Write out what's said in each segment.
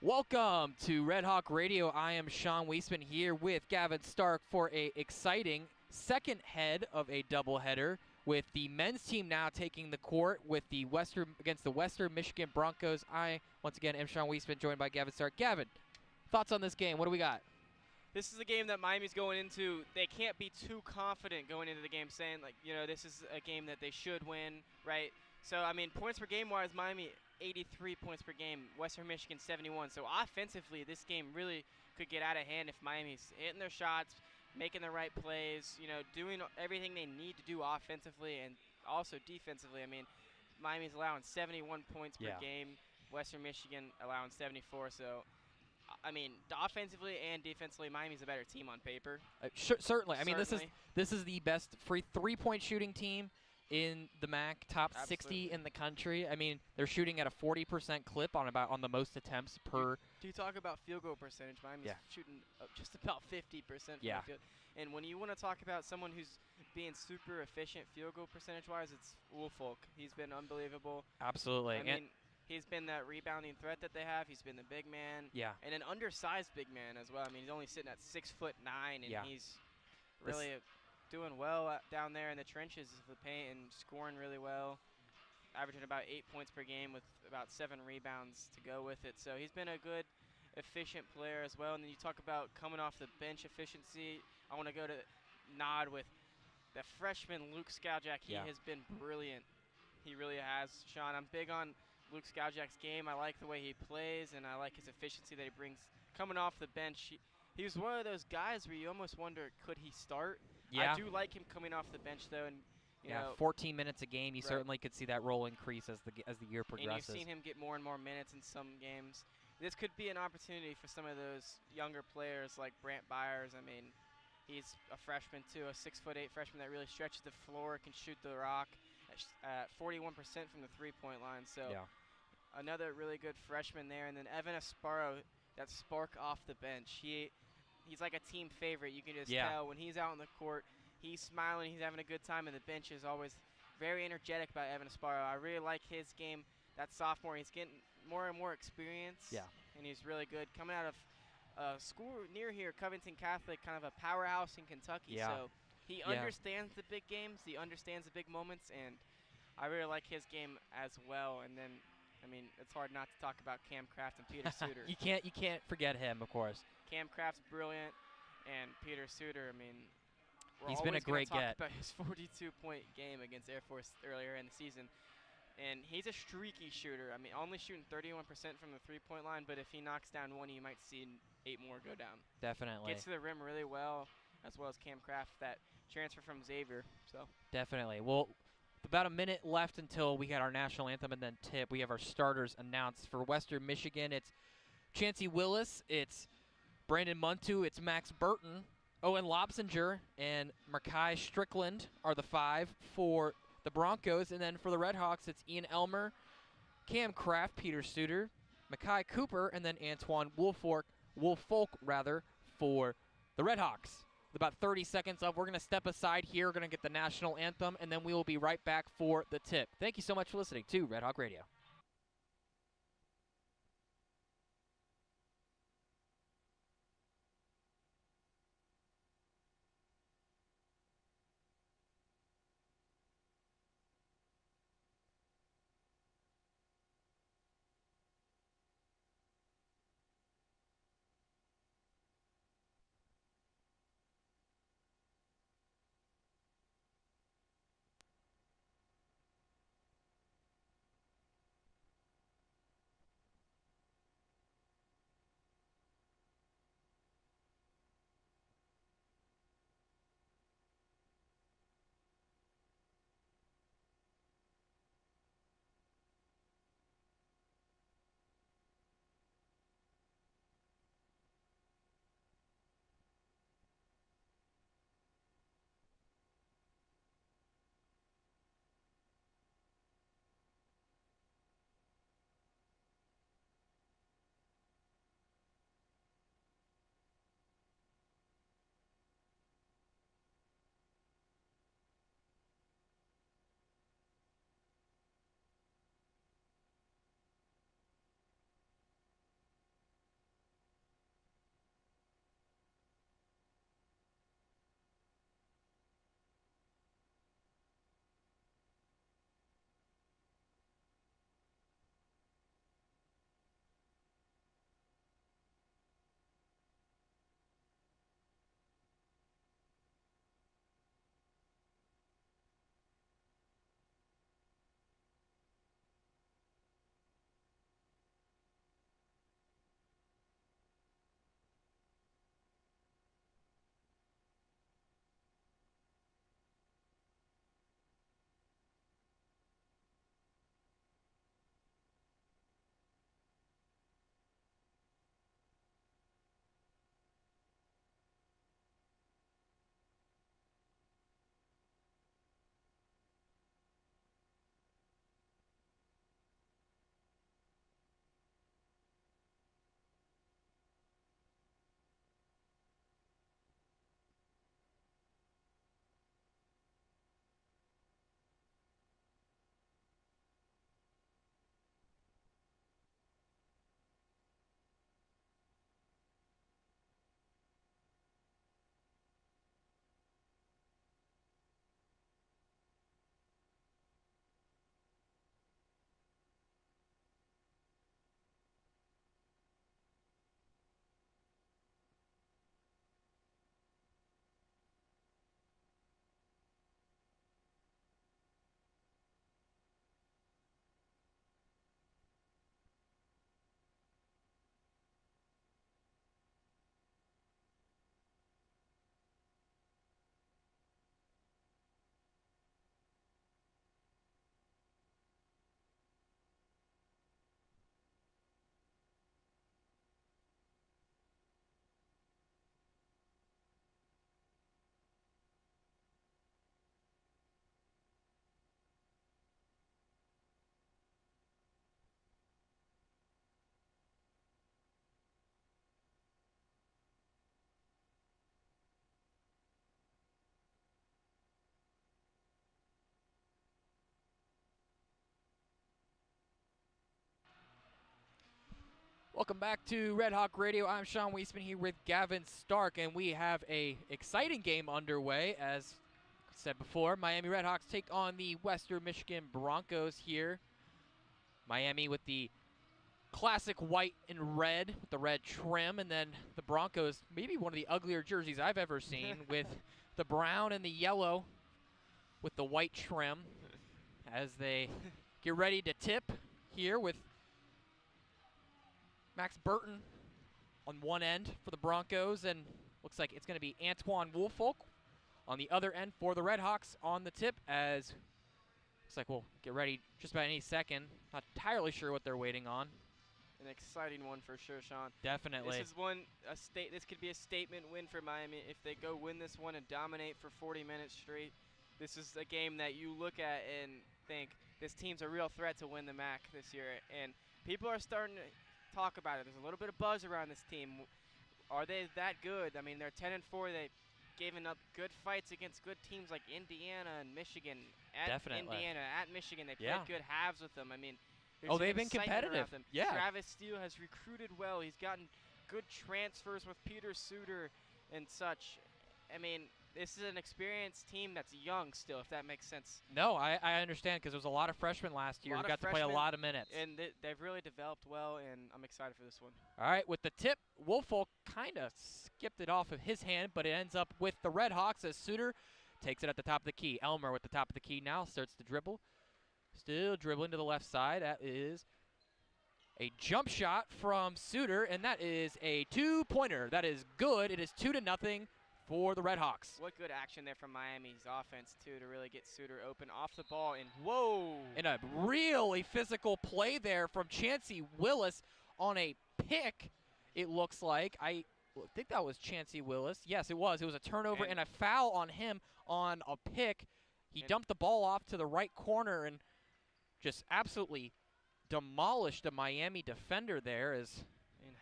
Welcome to Red Hawk Radio. I am Sean Weisman here with Gavin Stark for a exciting second head of a doubleheader with the men's team now taking the court with the against the Western Michigan Broncos. I, once again, am Sean Weisman, joined by Gavin Stark. Gavin, thoughts on this game? What do we got? This is a game that Miami's going into. They can't be too confident going into the game saying, like, this is a game that they should win, right? So, I mean, points per game-wise, Miami 83 points per game, Western Michigan 71. So, offensively, this game really could get out of hand if Miami's hitting their shots, making the right plays, doing everything they need to do offensively and also defensively. I mean, Miami's allowing 71 points per game, Western Michigan allowing 74. So, I mean, offensively and defensively, Miami's a better team on paper. Certainly. I mean, this is the best free three-point shooting team in the MAC, top 60 in the country. I mean, they're shooting at a 40% clip on the most attempts per. Do you talk about field goal percentage? Miami's shooting just about 50% from the field. And when you want to talk about someone who's being super efficient field goal percentage-wise, it's Woolfolk. He's been unbelievable. Absolutely. I mean, he's been that rebounding threat that they have. He's been the big man. Yeah. And an undersized big man as well. I mean, he's only sitting at 6'9", and he's really doing well down there in the trenches of the paint and scoring really well, averaging about 8 points per game with about 7 rebounds to go with it. So he's been a good, efficient player as well. And then you talk about coming off the bench efficiency. I want to go to nod with the freshman Luke Skowjak. He has been brilliant. He really has, Sean. I'm big on Luke Skowjak's game. I like the way he plays, and I like his efficiency that he brings coming off the bench. He was one of those guys where you almost wonder, could he start? Yeah. I do like him coming off the bench, though. And, you know, 14 minutes a game. You certainly could see that role increase as the year progresses. And you've seen him get more and more minutes in some games. This could be an opportunity for some of those younger players like Brant Byers. I mean, he's a freshman, too, a 6'8" freshman that really stretches the floor, can shoot the rock at 41% from the three-point line. So another really good freshman there. And then Evan Asparo, that spark off the bench. He's like a team favorite. You can just tell when he's out on the court, he's smiling, he's having a good time, and the bench is always very energetic about Evan Asparo. I really like his game. That sophomore, he's getting more and more experience. Yeah. And he's really good. Coming out of school near here, Covington Catholic, kind of a powerhouse in Kentucky. Yeah. So he understands the big games, he understands the big moments, and I really like his game as well. And then, I mean, it's hard not to talk about Cam Kraft and Peter Suter. You can't forget him, of course. Cam Kraft's brilliant, and Peter Suter, I mean, he's been a great get. About his 42-point game against Air Force earlier in the season, and he's a streaky shooter. I mean, only shooting 31% from the three-point line, but if he knocks down one, you might see 8 more go down. Definitely. Gets to the rim really well, as well as Cam Kraft, that transfer from Xavier. So definitely. Well, about a minute left until we get our national anthem and then tip. We have our starters announced. For Western Michigan, it's Chancey Willis, it's Brandon Muntu, it's Max Burton, Owen Lobsinger, and Makai Strickland are the 5 for the Broncos. And then for the RedHawks, it's Ian Elmer, Cam Kraft, Peter Suter, Makai Cooper, and then Antoine Woolfolk for the RedHawks. With about 30 seconds up, we're going to step aside here. We're going to get the national anthem, and then we will be right back for the tip. Thank you so much for listening to Red Hawk Radio. Welcome back to Red Hawk Radio. I'm Sean Weisman here with Gavin Stark, and we have a exciting game underway. As said before, Miami RedHawks take on the Western Michigan Broncos here. Miami with the classic white and red, with the red trim, and then the Broncos, maybe one of the uglier jerseys I've ever seen, with the brown and the yellow with the white trim as they get ready to tip here with Max Burton on one end for the Broncos, and looks like it's going to be Antoine Woolfolk on the other end for the RedHawks on the tip, as looks like we'll get ready just about any second. Not entirely sure what they're waiting on. An exciting one for sure, Sean. Definitely. This could be a statement win for Miami if they go win this one and dominate for 40 minutes straight. This is a game that you look at and think this team's a real threat to win the MAC this year, and people are starting to talk about it. There's a little bit of buzz around this team. Are they that good? I mean, they're 10-4. They've given up good fights against good teams like Indiana and Michigan. Indiana, at Michigan, they played good halves with them. I mean, they've been competitive. Yeah. Travis Steele has recruited well. He's gotten good transfers with Peter Suter and such. I mean, this is an experienced team that's young still, if that makes sense. No, I understand, because there was a lot of freshmen last year who got to play a lot of minutes. And they've really developed well, and I'm excited for this one. All right, with the tip, Woolfolk kind of skipped it off of his hand, but it ends up with the RedHawks as Suter takes it at the top of the key. Elmer with the top of the key now starts to dribble. Still dribbling to the left side. That is a jump shot from Suter, and that is a two-pointer. That is good. It is 2-0 for the RedHawks. What good action there from Miami's offense, too, to really get Suter open off the ball. And whoa! And a really physical play there from Chancey Willis on a pick, it looks like. I think that was Chancey Willis. Yes, it was. It was a turnover and a foul on him on a pick. He dumped the ball off to the right corner and just absolutely demolished a Miami defender there. And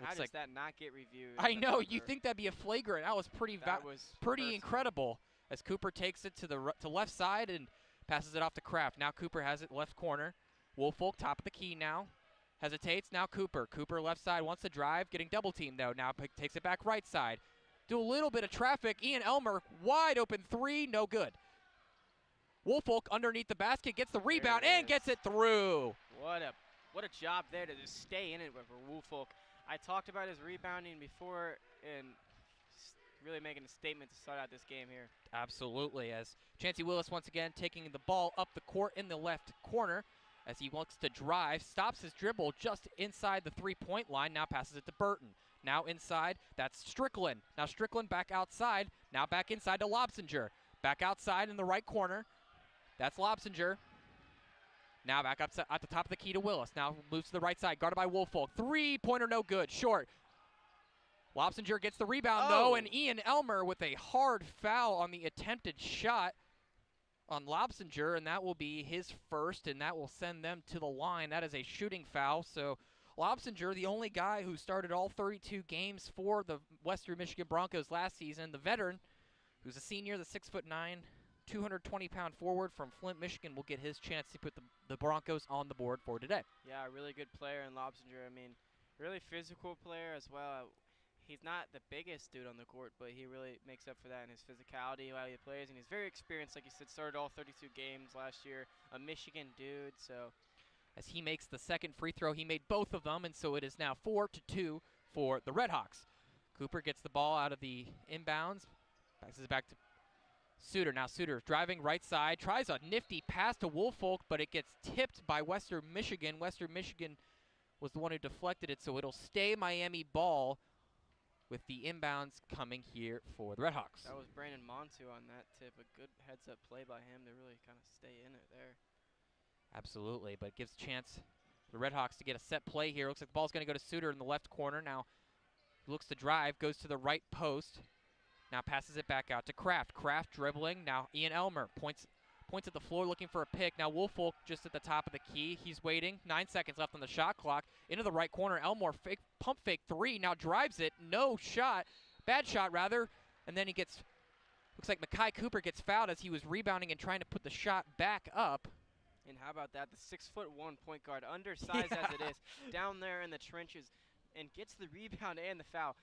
how does that not get reviewed? I know. You'd think that'd be a flagrant. That was pretty incredible. As Cooper takes it to left side and passes it off to Kraft. Now Cooper has it left corner. Woolfolk top of the key now. Hesitates. Now Cooper. Cooper left side wants to drive. Getting double teamed though. Now takes it back right side. Do a little bit of traffic. Ian Elmer wide open three. No good. Woolfolk underneath the basket gets the rebound and gets it through. What a job there to just stay in it for Woolfolk. I talked about his rebounding before and really making a statement to start out this game here. Absolutely, as Chancey Willis once again taking the ball up the court in the left corner as he wants to drive, stops his dribble just inside the three-point line, now passes it to Burton. Now inside, that's Strickland. Now Strickland back outside, now back inside to Lobsinger. Back outside in the right corner, that's Lobsinger. Now back up at the top of the key to Willis. Now moves to the right side, guarded by Woolfolk. Three-pointer no good, short. Lobsinger gets the rebound though, and Ian Elmer with a hard foul on the attempted shot on Lobsinger, and that will be his first, and that will send them to the line. That is a shooting foul, so Lobsinger, the only guy who started all 32 games for the Western Michigan Broncos last season, the veteran, who's a senior, the 6'9", 220-pound forward from Flint, Michigan, will get his chance to put the Broncos on the board for today. Yeah, a really good player in Lobsinger. I mean, really physical player as well. He's not the biggest dude on the court, but he really makes up for that in his physicality while he plays. And he's very experienced, like you said, started all 32 games last year. A Michigan dude, so. As he makes the second free throw, he made both of them, and so it is now 4-2 for the RedHawks. Cooper gets the ball out of the inbounds, passes it back to Suter. Now Suter driving right side, tries a nifty pass to Woolfolk, but it gets tipped by Western Michigan. Western Michigan was the one who deflected it, so it'll stay Miami ball with the inbounds coming here for the RedHawks. That was Brandon Montu on that tip. A good heads-up play by him to really kind of stay in it there. Absolutely, but it gives a chance for the RedHawks to get a set play here. Looks like the ball's going to go to Suter in the left corner. Now he looks to drive, goes to the right post. Now passes it back out to Kraft. Kraft dribbling. Now Ian Elmer points at the floor looking for a pick. Now Woolfolk just at the top of the key. He's waiting. 9 seconds left on the shot clock. Into the right corner. Elmore pump fake three. Now drives it. No shot. Bad shot rather. And then he gets, looks like Makai Cooper gets fouled as he was rebounding and trying to put the shot back up. And how about that? The 6'1" point guard, undersized as it is, down there in the trenches, and gets the rebound and the foul.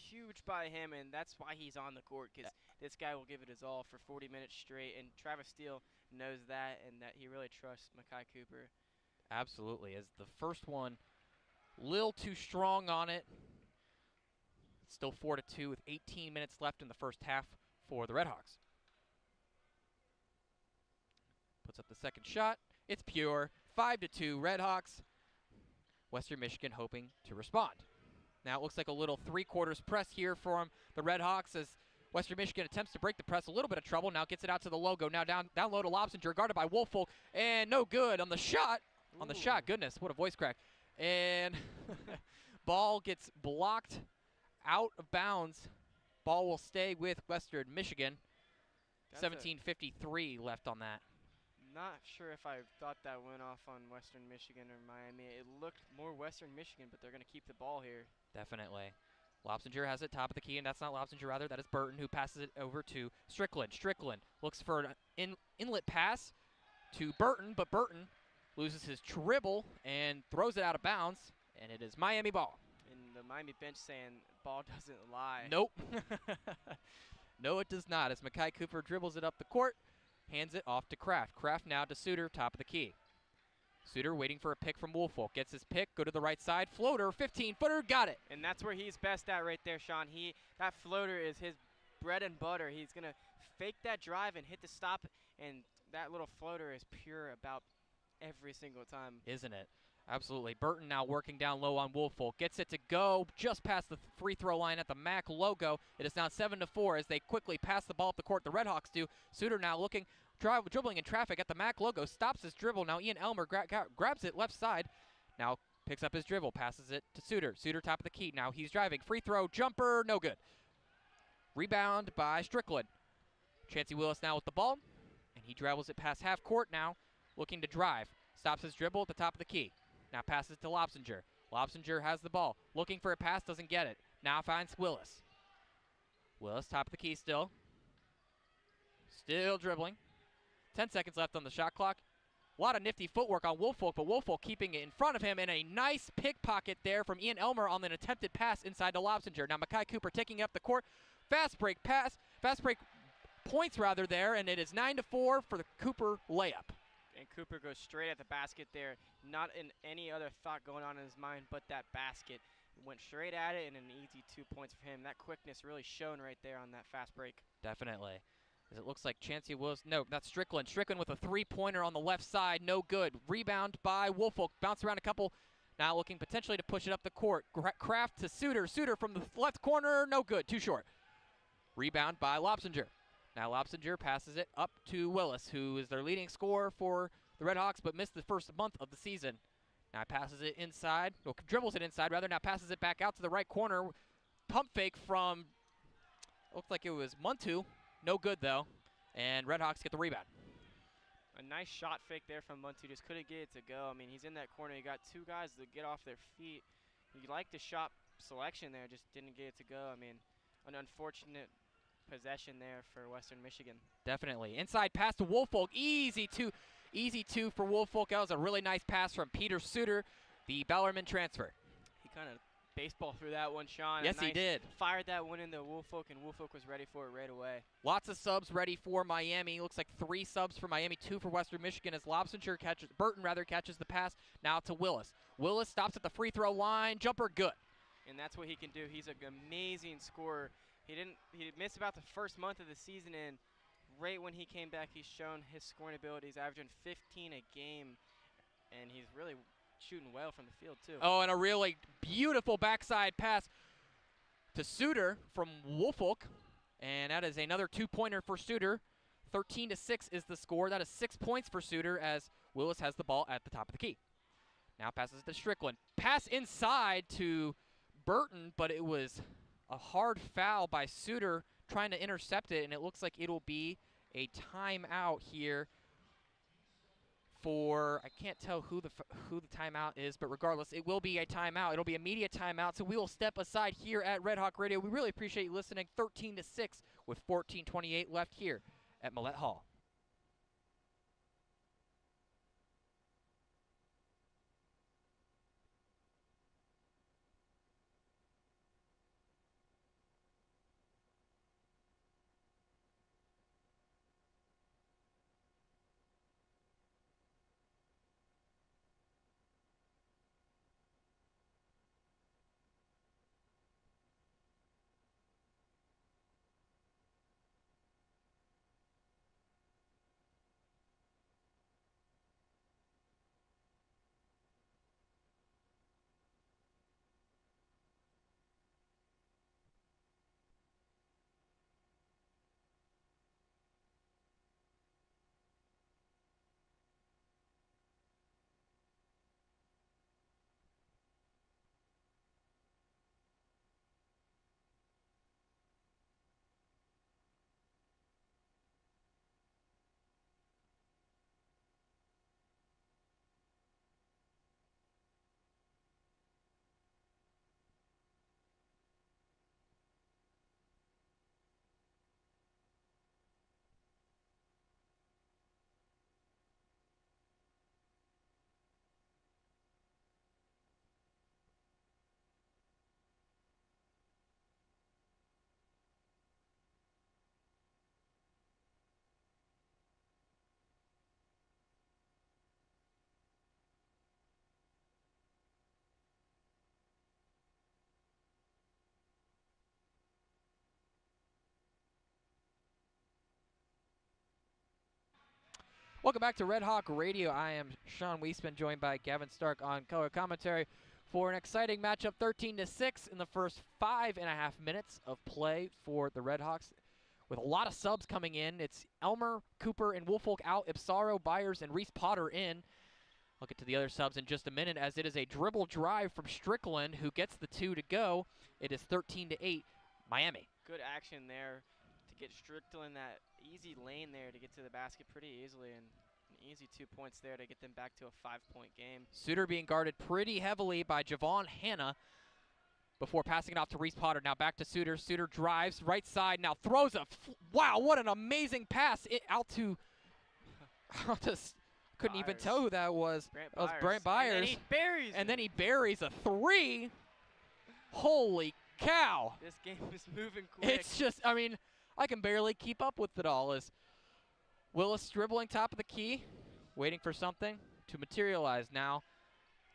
Huge by him, and that's why he's on the court, because this guy will give it his all for 40 minutes straight, and Travis Steele knows that, and that he really trusts Makai Cooper. Absolutely. As the first one, little too strong on it. Still 4-2 with 18 minutes left in the first half for the RedHawks. Puts up the second shot. It's pure. 5-2 RedHawks. Western Michigan hoping to respond. Now it looks like a little three-quarters press here from the RedHawks as Western Michigan attempts to break the press. A little bit of trouble. Now gets it out to the logo. Now down low to Lobsinger, guarded by Woolfolk, and no good on the shot. Ooh. On the shot, goodness, what a voice crack. And ball gets blocked out of bounds. Ball will stay with Western Michigan. 17:53 left on that. Not sure if I thought that went off on Western Michigan or Miami. It looked more Western Michigan, but they're going to keep the ball here. Definitely. Lobsinger has it top of the key, and that's not Lobsinger, rather. That is Burton, who passes it over to Strickland. Strickland looks for an inlet pass to Burton, but Burton loses his dribble and throws it out of bounds, and it is Miami ball. And the Miami bench saying ball doesn't lie. Nope. No, it does not. As Makai Cooper dribbles it up the court, hands it off to Kraft. Kraft now to Suter, top of the key. Suter waiting for a pick from Woolfolk. Gets his pick, go to the right side, floater, 15-footer, got it. And that's where he's best at right there, Sean. That floater is his bread and butter. He's going to fake that drive and hit the stop, and that little floater is pure about every single time. Isn't it? Absolutely. Burton now working down low on Woolfolk. Gets it to go just past the free throw line at the MAC logo. It is now 7-4 as they quickly pass the ball up the court. The RedHawks do. Suter now looking, dribbling in traffic at the MAC logo. Stops his dribble. Now Ian Elmer grabs it left side. Now picks up his dribble. Passes it to Suter. Suter top of the key. Now he's driving. Free throw. Jumper. No good. Rebound by Strickland. Chancey Willis now with the ball. And he dribbles it past half court now. Looking to drive. Stops his dribble at the top of the key. Now passes to Lobsinger. Lobsinger has the ball. Looking for a pass, doesn't get it. Now finds Willis. Willis, top of the key still. Still dribbling. 10 seconds left on the shot clock. A lot of nifty footwork on Woolfolk, but Woolfolk keeping it in front of him, and a nice pickpocket there from Ian Elmer on an attempted pass inside to Lobsinger. Now Makai Cooper taking up the court. Fast break pass. Fast break points rather there, and it is 9-4 for the Cooper layup. And Cooper goes straight at the basket there, not in any other thought going on in his mind but that basket. Went straight at it, and an easy 2 points for him. That quickness really shown right there on that fast break. Definitely. As it looks like Chancey Willis, no, that's Strickland. Strickland with a three-pointer on the left side, no good. Rebound by Woolfolk, bounce around a couple. Now looking potentially to push it up the court. Kraft to Suter. Suter from the left corner, no good, too short. Rebound by Lobsinger. Now Lobsinger passes it up to Willis, who is their leading scorer for the RedHawks, but missed the first month of the season. Now passes it inside, or dribbles it inside rather, now passes it back out to the right corner. Pump fake from, looked like it was Muntu. No good though, and RedHawks get the rebound. A nice shot fake there from Muntu, just couldn't get it to go. I mean, he's in that corner, you got two guys to get off their feet. You like the shot selection there, just didn't get it to go. I mean, an unfortunate possession there for Western Michigan. Definitely. Inside pass to Woolfolk. Easy two for Woolfolk. That was a really nice pass from Peter Suter, the Bellarmine transfer. He kind of baseball through that one, Sean. Yes, he did. Fired that one into Woolfolk, and Woolfolk was ready for it right away. Lots of subs ready for Miami. Looks like 3 subs for Miami, 2 for Western Michigan as Burton catches the pass now to Willis. Willis stops at the free throw line. Jumper good. And that's what he can do. He's an amazing scorer. He missed about the first month of the season, and right when he came back, he's shown his scoring abilities, averaging 15 a game, and he's really shooting well from the field too. Oh, and a really beautiful backside pass to Suter from Woolfolk, and that is another 2-pointer for Suter. 13-6 is the score. That is 6 points for Suter as Willis has the ball at the top of the key. Now passes to Strickland. Pass inside to Burton, but it was a hard foul by Suter trying to intercept it, and it looks like it'll be a timeout here for, I can't tell who the timeout is, but regardless, it will be a timeout. It'll be a media timeout, so we will step aside here at Red Hawk Radio. We really appreciate you listening. 13-6 with 14:28 left here at Millett Hall. Welcome back to Red Hawk Radio. I am Sean Weisman, joined by Gavin Stark on color commentary for an exciting matchup, 13-6 in the first 5.5 minutes of play for the Red Hawks. With a lot of subs coming in, it's Elmer, Cooper, and Woolfolk out, Ipsaro, Byers, and Reese Potter in. I'll get to the other subs in just a minute, as it is a dribble drive from Strickland, who gets the 2 to go. It is 13-8, Miami. Good action there to get Strickland that easy lane there to get to the basket pretty easily, and an easy 2 points there to get them back to a 5-point game. Suter being guarded pretty heavily by Javon Hanna before passing it off to Reese Potter. Now back to Suter. Suter drives right side, now throws a wow, what an amazing pass out to couldn't even tell who that was. That was Brent Byers. And then he buries a 3. Holy cow. This game is moving quick. It's just, I mean, I can barely keep up with it all. As Willis dribbling top of the key, waiting for something to materialize now.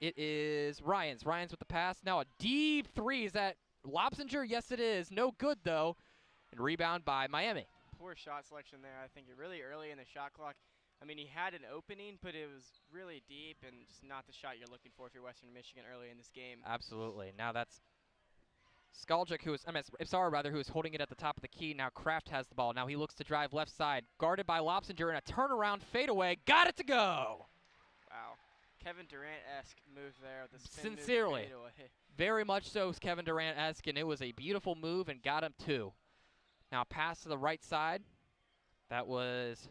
It is Ryans. Ryans with the pass. Now a deep 3. Is that Lobsinger? Yes, it is. No good, though. And rebound by Miami. Poor shot selection there. I think really early in the shot clock. I mean, he had an opening, but it was really deep and just not the shot you're looking for if you're Western Michigan early in this game. Absolutely. Now that's Skaljic, Ipsara rather, who is holding it at the top of the key. Now Kraft has the ball. Now he looks to drive left side. Guarded by Lobsinger and a turnaround fadeaway. Got it to go. Wow. Kevin Durant-esque move there. The spin Sincerely. Move fadeaway. Very much so, Kevin Durant-esque, and it was a beautiful move and got him 2. Now pass to the right side. That was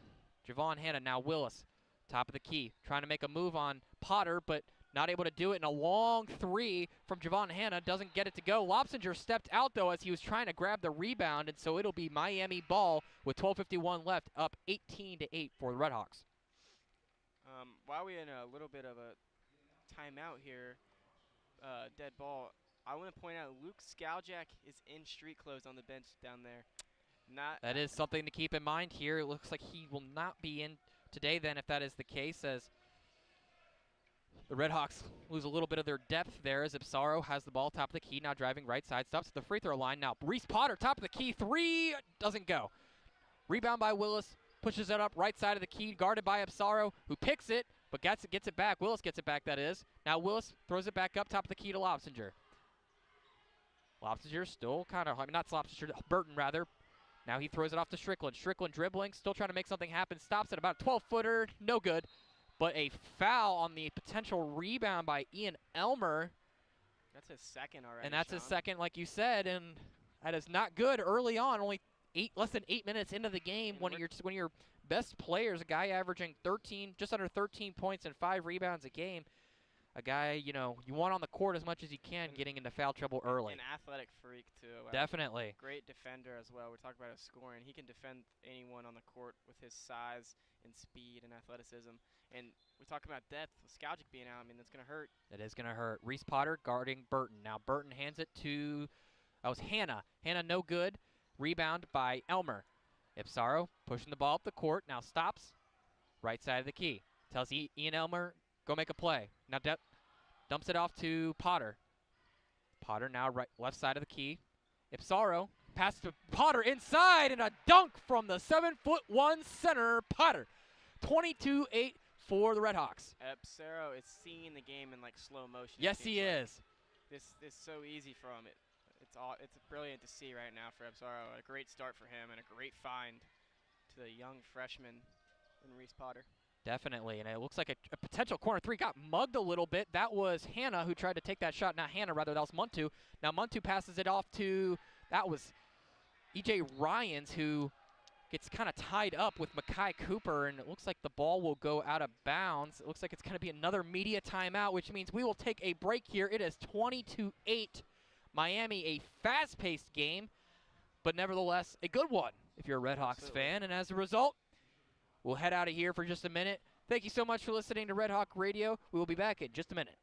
Javon Hanna. Now Willis, top of the key, trying to make a move on Potter, but not able to do it. And a long 3 from Javon Hanna doesn't get it to go. Lobsinger stepped out, though, as he was trying to grab the rebound, and so it'll be Miami ball with 12:51 left, up 18-8 for the RedHawks. While we're in a little bit of a timeout here, dead ball, I want to point out Luke Skaljic is in street clothes on the bench down there. That is something to keep in mind here. It looks like he will not be in today then, if that is the case, as the RedHawks lose a little bit of their depth there, as Ipsaro has the ball top of the key, now driving right side, stops at the free throw line. Now Reese Potter, top of the key, 3, doesn't go. Rebound by Willis, pushes it up right side of the key, guarded by Ipsaro, who picks it, but gets it back. Willis gets it back, that is. Now Willis throws it back up top of the key to Lobsinger. Lobsinger still kind of, not Lobsinger, Burton rather. Now he throws it off to Strickland. Strickland dribbling, still trying to make something happen. Stops at about a 12-footer, no good. But a foul on the potential rebound by Ian Elmer. That's his second already, and that's Sean. his second, like you said, and that is not good early on. Only less than 8 minutes into the game, one of your best players, a guy averaging just under 13 points and 5 rebounds a game. A guy, you want on the court as much as you can, getting into foul trouble early. An athletic freak, too. Definitely. Great defender as well. We're talking about his scoring. He can defend anyone on the court with his size and speed and athleticism. And we're talking about depth. With Skaljic being out, I mean, that's going to hurt. It is going to hurt. Reese Potter guarding Burton. Now Burton hands it to, that was Hanna. Hanna no good. Rebound by Elmer. Ipsaro pushing the ball up the court. Now stops. Right side of the key. Tells Ian Elmer, go make a play. Now dumps it off to Potter. Potter now left side of the key. Ipsaro pass to Potter inside, and a dunk from the 7'1" center, Potter. 22-8 for the RedHawks. Ipsaro is seeing the game in like slow motion. Yes, he is. This is so easy for him. It's brilliant to see right now for Ipsaro. A great start for him and a great find to the young freshman in Reese Potter. Definitely, and it looks like a potential corner 3 got mugged a little bit. That was Hanna who tried to take that shot. Not Hanna, rather, that was Muntu. Now Muntu passes it off to, that was E.J. Ryans, who gets kind of tied up with Makai Cooper, and it looks like the ball will go out of bounds. It looks like it's going to be another media timeout, which means we will take a break here. It is 22-8 Miami, a fast-paced game, but nevertheless a good one if you're a RedHawks fan. And as a result, we'll head out of here for just a minute. Thank you so much for listening to Red Hawk Radio. We will be back in just a minute.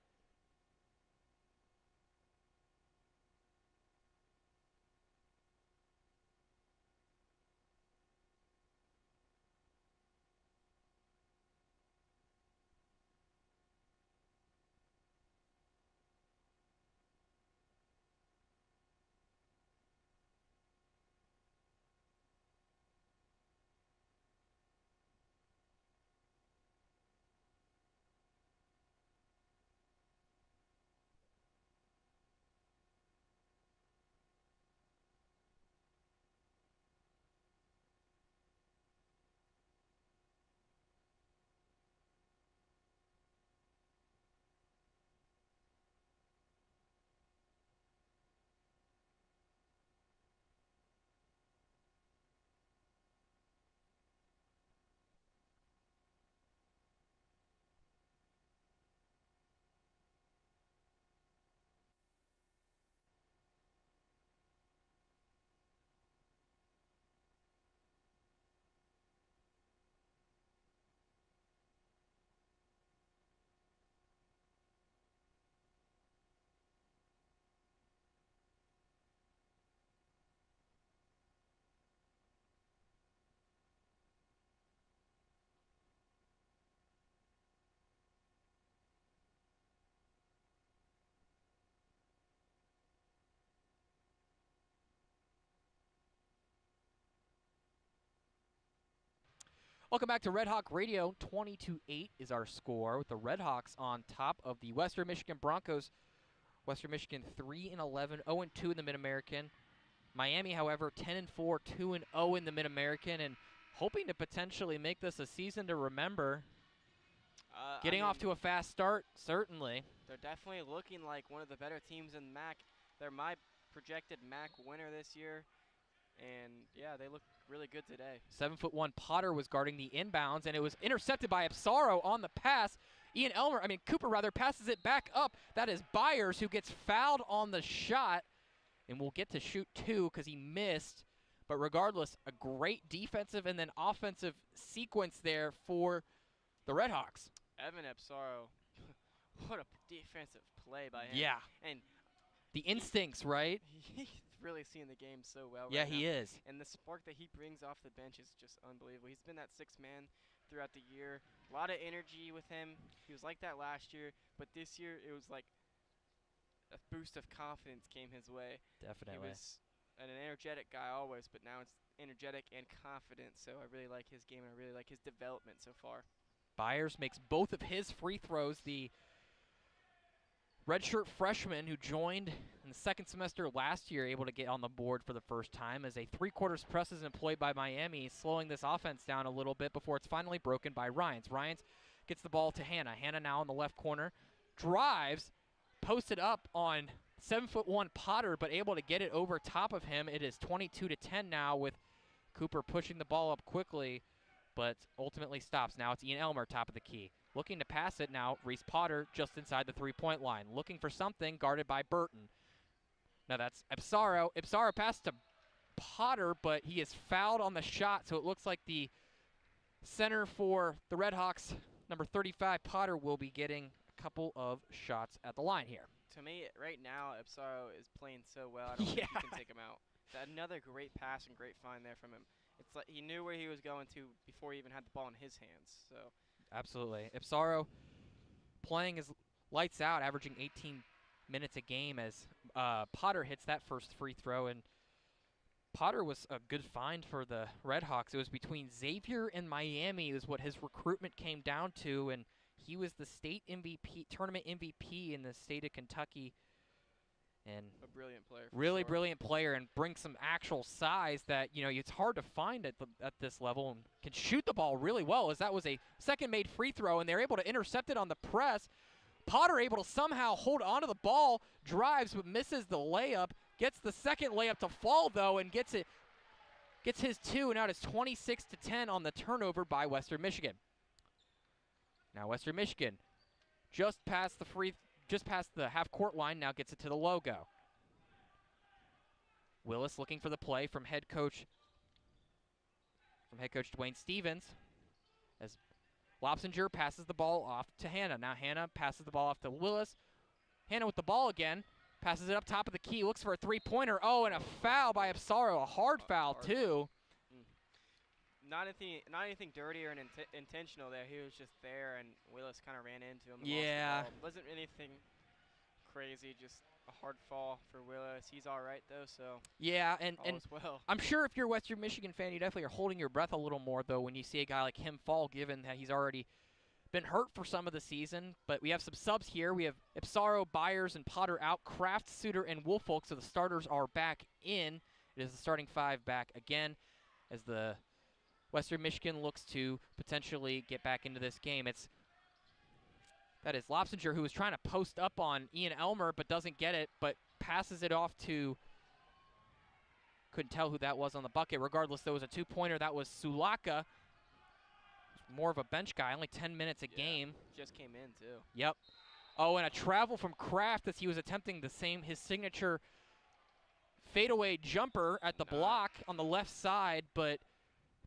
Welcome back to Red Hawk Radio. 22-8 is our score, with the Red Hawks on top of the Western Michigan Broncos. Western Michigan 3-11, 0-2 in the Mid-American. Miami, however, 10-4, 2-0 in the Mid-American, and hoping to potentially make this a season to remember. Getting off to a fast start, certainly. They're definitely looking like one of the better teams in MAC. They're my projected MAC winner this year. And, yeah, they look really good today. 7'1" Potter was guarding the inbounds, and it was intercepted by Apsaro on the pass. Cooper passes it back up. That is Byers, who gets fouled on the shot and will get to shoot 2 because he missed. But regardless, a great defensive and then offensive sequence there for the RedHawks. Evan Apsaro, what a defensive play by him. Yeah. And the instincts, right? He's really seeing the game so well Yeah, right he now. is. And the spark that he brings off the bench is just unbelievable. He's been that sixth man throughout the year. A lot of energy with him. He was like that last year, but this year it was like a boost of confidence came his way. Definitely. He was an energetic guy always, but now it's energetic and confident, so I really like his game and I really like his development so far. Byers makes both of his free throws. The redshirt freshman who joined in the second semester last year, able to get on the board for the first time, as a three-quarters press is employed by Miami, slowing this offense down a little bit before it's finally broken by Ryans. Ryans gets the ball to Hannah. Hannah now in the left corner, drives, posted up on 7'1" Potter, but able to get it over top of him. It is 22-10 now, with Cooper pushing the ball up quickly, but ultimately stops. Now it's Ian Elmer, top of the key. Looking to pass it now, Reese Potter just inside the three-point line. Looking for something, guarded by Burton. Now that's Apsaro. Apsaro passed to Potter, but he is fouled on the shot, so it looks like the center for the RedHawks, number 35, Potter, will be getting a couple of shots at the line here. To me, right now, Apsaro is playing so well, I don't think you can take him out. Another great pass and great find there from him. It's like he knew where he was going to before he even had the ball in his hands. So absolutely. Apsaro playing his lights out, averaging 18 minutes a game as Potter hits that first free throw. And Potter was a good find for the RedHawks. It was between Xavier and Miami is what his recruitment came down to, and he was the state MVP, tournament MVP in the state of Kentucky. And a brilliant player. Really brilliant player, and brings some actual size that, you know, it's hard to find at this level, and can shoot the ball really well, as that was a second made free throw, and they're able to intercept it on the press. Potter able to somehow hold onto the ball, drives but misses the layup, gets the second layup to fall though, and gets his 2, and now it's 26-10 on the turnover by Western Michigan. Now Western Michigan just past the half-court line, now gets it to the logo. Willis looking for the play from head coach Dwayne Stevens, as Lopsinger passes the ball off to Hannah. Now Hannah passes the ball off to Willis. Hannah with the ball again, passes it up top of the key, looks for a three-pointer. Oh, and a foul by Apsaro, a hard foul too. Not anything dirty or intentional there. He was just there, and Willis kind of ran into him. Yeah. Wasn't anything crazy, just a hard fall for Willis. He's all right, though, so yeah, and well. I'm sure if you're a Western Michigan fan, you definitely are holding your breath a little more, though, when you see a guy like him fall, given that he's already been hurt for some of the season. But we have some subs here. We have Apsaro, Byers, and Potter out. Kraft, Suter, and Woolfolk, so the starters are back in. It is the starting 5 back again, as the Western Michigan looks to potentially get back into this game. That is Lopsinger, who was trying to post up on Ian Elmer but doesn't get it, but passes it off to, couldn't tell who that was on the bucket. Regardless, there was a two-pointer. That was Sulaka, more of a bench guy, only 10 minutes a game. Just came in, too. Yep. Oh, and a travel from Kraft as he was attempting his signature fadeaway jumper at the block on the left side, but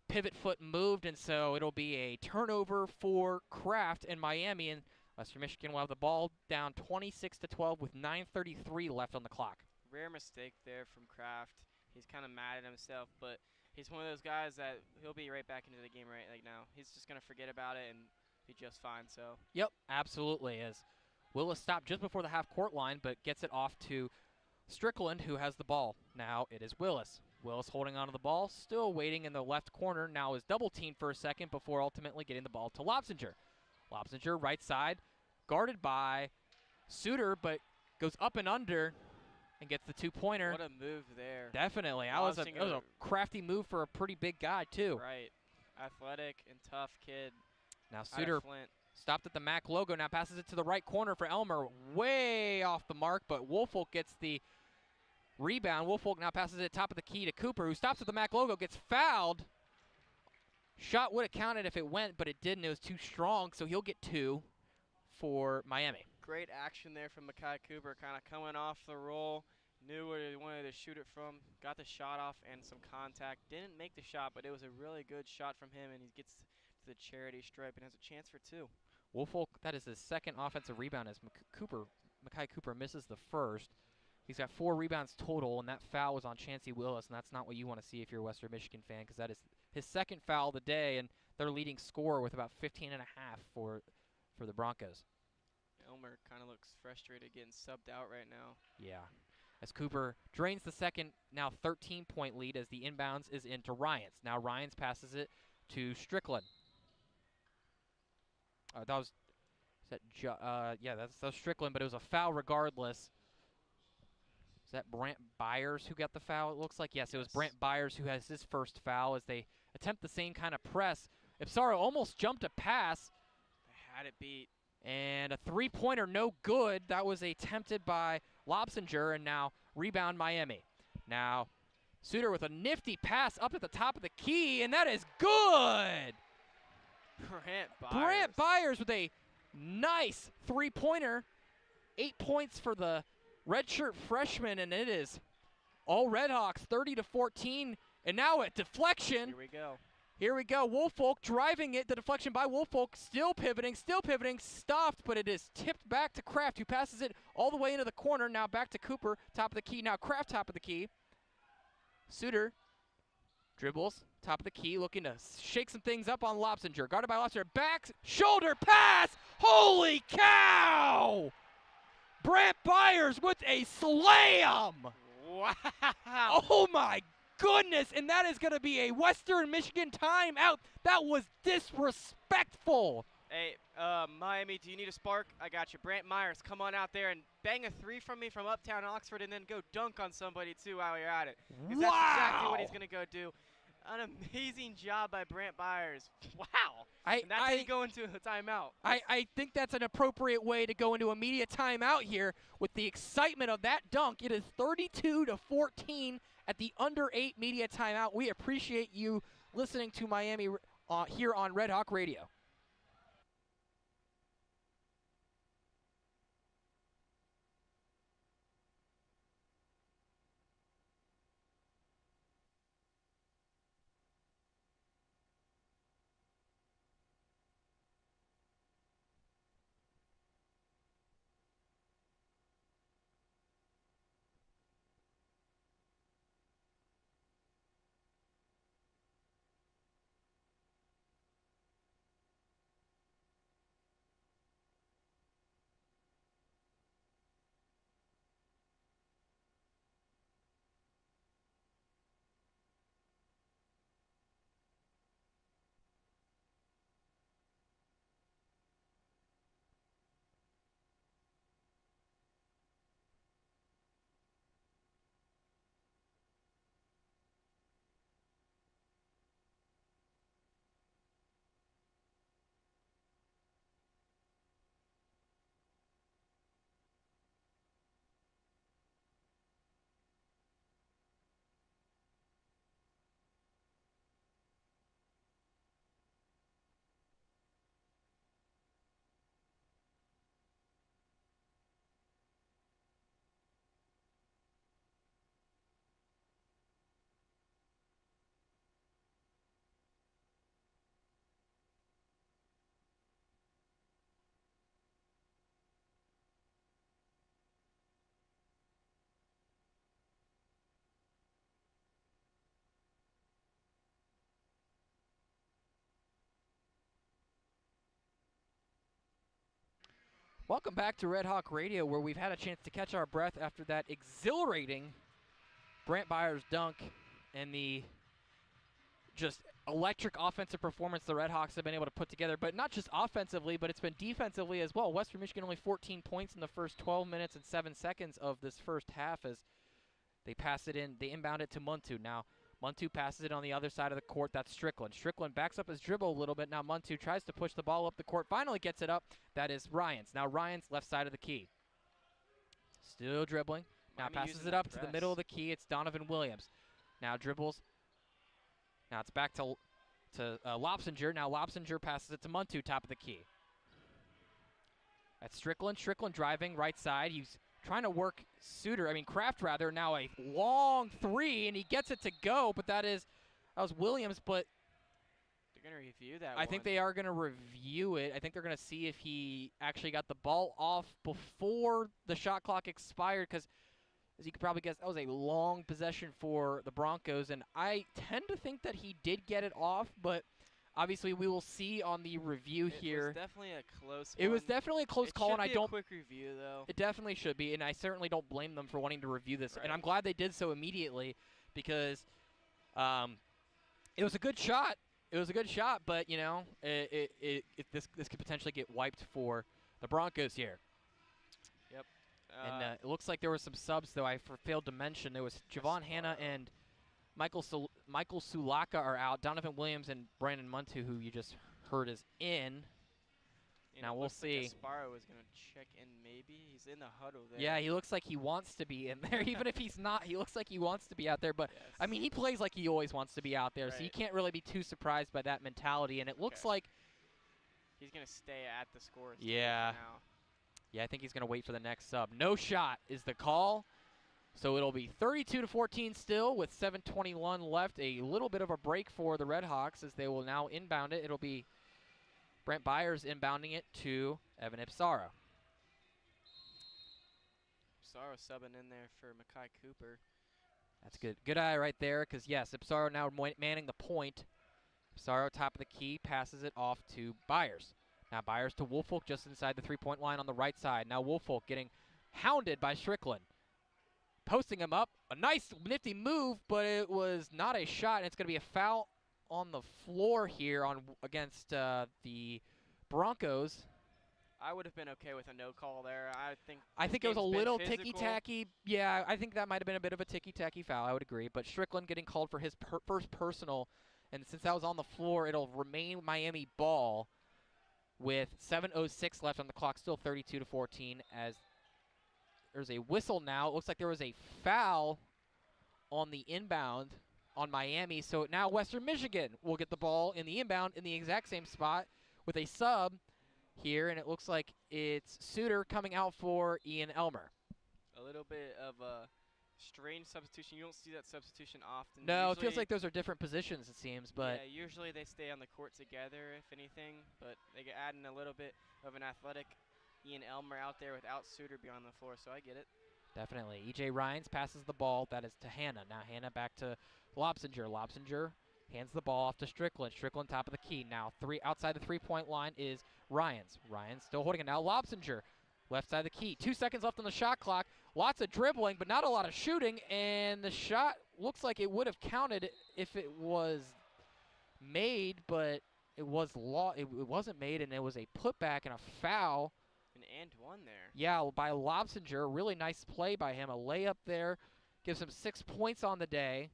pivot foot moved, and so it'll be a turnover for Kraft in Miami, and Western Michigan will have the ball down 26-12 with 9:33 left on the clock. Rare mistake there from Kraft. He's kind of mad at himself, but he's one of those guys that he'll be right back into the game right now. He's just going to forget about it and be just fine. So. Yep, absolutely. As Willis stopped just before the half-court line, but gets it off to Strickland, who has the ball. Now it is Willis. Willis holding onto the ball, still waiting in the left corner. Now is double teamed for a second before ultimately getting the ball to Lobsinger. Lobsinger, right side, guarded by Suter, but goes up and under and gets the two-pointer. What a move there. Definitely. That was a crafty move for a pretty big guy, too. Right. Athletic and tough kid. Now Suter stopped at the MAC logo. Now passes it to the right corner for Elmer. Way off the mark, but Woolfolk gets the rebound. Woolfolk now passes it top of the key to Cooper, who stops at the MAC logo, gets fouled. Shot would have counted if it went, but it didn't. It was too strong, so he'll get 2 for Miami. Great action there from Makai Cooper, kind of coming off the roll. Knew where he wanted to shoot it from. Got the shot off and some contact. Didn't make the shot, but it was a really good shot from him, and he gets to the charity stripe and has a chance for 2. Woolfolk, that is his second offensive rebound as Makai Cooper misses the first. He's got 4 rebounds total, and that foul was on Chancey Willis, and that's not what you want to see if you're a Western Michigan fan, because that is his second foul of the day, and their leading scorer with about 15 and a half for the Broncos. Elmer kind of looks frustrated getting subbed out right now. Yeah. As Cooper drains the second, now 13-point lead as the inbounds is into Ryans. Now Ryans passes it to Strickland. That's Strickland, but it was a foul regardless. Is that Brant Byers who got the foul, it looks like? Yes, it was Brant Byers who has his first foul as they attempt the same kind of press. Ipsaro almost jumped a pass. They had it beat. And a three-pointer, no good. That was attempted by Lobsinger, and now rebound Miami. Now Suter with a nifty pass up at the top of the key, and that is good! Brant Byers with a nice three-pointer. 8 points for the redshirt freshman, and it is all RedHawks, 30-14. And now a deflection. Here we go. Here we go. Woolfolk driving it. The deflection by Woolfolk. Still pivoting. Stopped, but it is tipped back to Kraft, who passes it all the way into the corner. Now back to Cooper, top of the key. Now Kraft, top of the key. Suter dribbles, top of the key, looking to shake some things up on Lobsinger. Guarded by Lobsinger. Back, shoulder pass. Holy cow! Brant Byers with a slam. Wow. Oh, my goodness, and that is going to be a Western Michigan timeout. That was disrespectful. Hey, Miami, do you need a spark? I got you. Brant Myers, come on out there and bang a 3 from me from uptown Oxford and then go dunk on somebody, too, while you're at it. Wow. That's exactly what he's going to go do. An amazing job by Brant Byers. Wow. And that's how you go into a timeout. I think that's an appropriate way to go into a media timeout here with the excitement of that dunk. It is 32-14 at the under-8 media timeout. We appreciate you listening to Miami here on Red Hawk Radio. Welcome back to Red Hawk Radio, where we've had a chance to catch our breath after that exhilarating Brant Byers dunk. and the just electric offensive performance the RedHawks have been able to put together. But not just offensively, but it's been defensively as well. Western Michigan only 14 points in the first 12 minutes and 7 seconds of this first half as they pass it in. They inbound it to Muntu. Now, Muntu passes it on the other side of the court. That's Strickland. Strickland backs up his dribble a little bit. Now Muntu tries to push the ball up the court. Finally gets it up. That is Ryans. Now Ryans left side of the key. Still dribbling. Now passes it up to the middle of the key. It's Donovan Williams. Now dribbles. Now it's back to Lopsinger. Now Lopsinger passes it to Muntu, top of the key. That's Strickland. Strickland driving right side. He's trying to work Kraft rather. Now a long three, and he gets it to go, but that was Williams, but they're going to review that I think they are going to review it. I think they're going to see if he actually got the ball off before the shot clock expired, because as you could probably guess, that was a long possession for the Broncos, and I tend to think that he did get it off, but obviously we will see on the review here. It was definitely a close one. It was definitely a close call, and I don't. A quick review though. It definitely should be, and I certainly don't blame them for wanting to review this. Right. And I'm glad they did so immediately because it was a good shot. It was a good shot, but you know, this could potentially get wiped for the Broncos here. Yep. And it looks like there were some subs, though I failed to mention. There was Javon Hanna and Michael Sulaka are out. Donovan Williams and Brandon Muntu, who you just heard, is in. Now we'll see. Like Sparrow is going to check in maybe. He's in the huddle there. Yeah, he looks like he wants to be in there. Even if he's not, he looks like he wants to be out there. But, yes. I mean, he plays like he always wants to be out there, right. so you can't really be too surprised by that mentality. And it looks like he's going to stay at the score. Yeah. Yeah, I think he's going to wait for the next sub. No shot is the call. So it'll be 32-14 still with 7:21 left. A little bit of a break for the RedHawks as they will now inbound it. It'll be Brent Byers inbounding it to Evan Ipsaro. Ipsaro subbing in there for Makai Cooper. That's good. Good eye right there because, yes, Ipsaro now manning the point. Ipsaro top of the key, passes it off to Byers. Now Byers to Woolfolk just inside the three-point line on the right side. Now Woolfolk getting hounded by Strickland. Posting him up. A nice, nifty move, but it was not a shot, and it's going to be a foul on the floor here against the Broncos. I would have been okay with a no call there. I think it was a little ticky-tacky. Yeah, I think that might have been a bit of a ticky-tacky foul. I would agree. But Strickland getting called for his first personal, and since that was on the floor, it'll remain Miami ball with 7:06 left on the clock, still 32-14 as there's a whistle now. It looks like there was a foul on the inbound on Miami. So now Western Michigan will get the ball in the inbound in the exact same spot with a sub here, and it looks like it's Suter coming out for Ian Elmer. A little bit of a strange substitution. You don't see that substitution often. No, it feels like those are different positions, it seems. But yeah, usually they stay on the court together, if anything. But they get adding a little bit of an athletic Ian Elmer out there without Suter beyond the floor, so I get it. Definitely. E.J. Ryans passes the ball. That is to Hanna. Now Hanna back to Lopsinger. Lopsinger hands the ball off to Strickland. Strickland top of the key. Now outside the three-point line is Ryans. Ryans still holding it. Now Lopsinger, left side of the key. 2 seconds left on the shot clock. Lots of dribbling, but not a lot of shooting. And the shot looks like it would have counted if it was made, but it wasn't made, and it was a putback and a foul. And one there. Yeah, by Lopsinger. Really nice play by him. A layup there. Gives him 6 points on the day.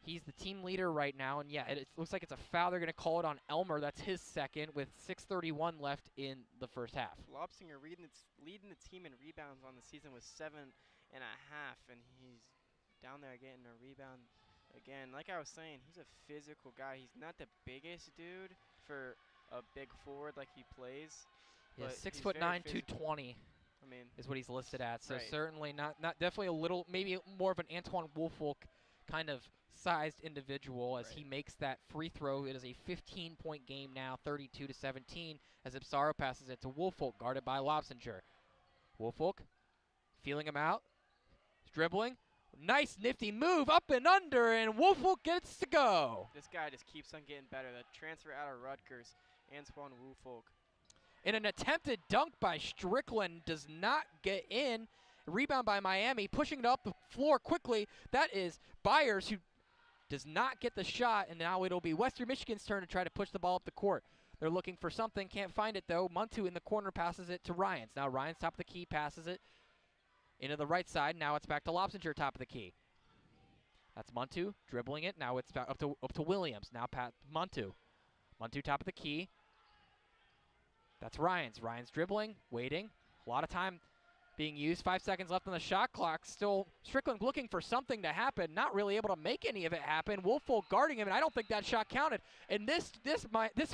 He's the team leader right now. And, yeah, it looks like it's a foul. They're going to call it on Elmer. That's his second with 6:31 left in the first half. Lopsinger leading the team in rebounds on the season with 7.5. And he's down there getting a rebound again. Like I was saying, he's a physical guy. He's not the biggest dude for a big forward like he plays. Yeah, 6'9", 220. I mean, is what he's listed at. So right. certainly not definitely a little, maybe more of an Antoine Woolfolk kind of sized individual as he makes that free throw. It is a 15-point game now, 32-17, as Ipsaro passes it to Woolfolk, guarded by Lopsinger. Woolfolk feeling him out, dribbling. Nice nifty move up and under, and Woolfolk gets to go. This guy just keeps on getting better. The transfer out of Rutgers, Antoine Woolfolk. In an attempted dunk by Strickland, does not get in. Rebound by Miami, pushing it up the floor quickly. That is Byers, who does not get the shot, and now it'll be Western Michigan's turn to try to push the ball up the court. They're looking for something, can't find it though. Muntu in the corner passes it to Ryans. Now Ryans top of the key passes it into the right side. Now it's back to Lobsinger top of the key. That's Muntu dribbling it. Now it's back up to Williams. Now Muntu. Muntu top of the key. That's Ryans. Ryans dribbling, waiting. A lot of time being used. 5 seconds left on the shot clock. Still Strickland looking for something to happen. Not really able to make any of it happen. Woolfolk guarding him, and I don't think that shot counted. And this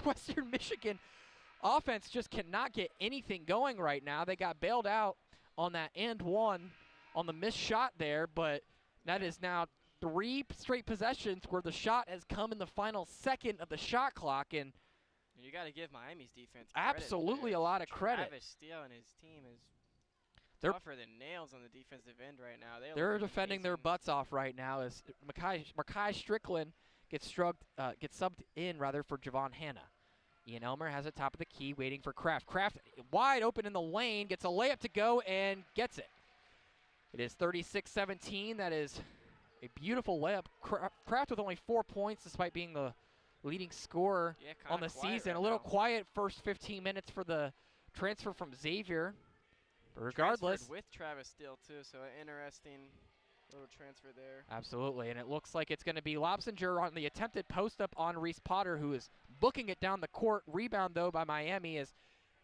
Western Michigan offense just cannot get anything going right now. They got bailed out on that and one on the missed shot there, but that is now 3 straight possessions where the shot has come in the final second of the shot clock, and you got to give Miami's defense absolutely a lot of credit. Travis Steele and his team is tougher than nails on the defensive end right now. They're defending their butts off right now as Makai Strickland gets subbed in for Javon Hanna. Ian Elmer has it top of the key, waiting for Kraft. Kraft wide open in the lane, gets a layup to go and gets it. It is 36-17. That is a beautiful layup. Kraft with only 4 points despite being the leading scorer on the season. A little quiet first 15 minutes for the transfer from Xavier. But regardless. Transferred with Travis Steele too, so an interesting little transfer there. Absolutely, and it looks like it's going to be Lobsinger on the attempted post-up on Reese Potter, who is booking it down the court. Rebound, though, by Miami as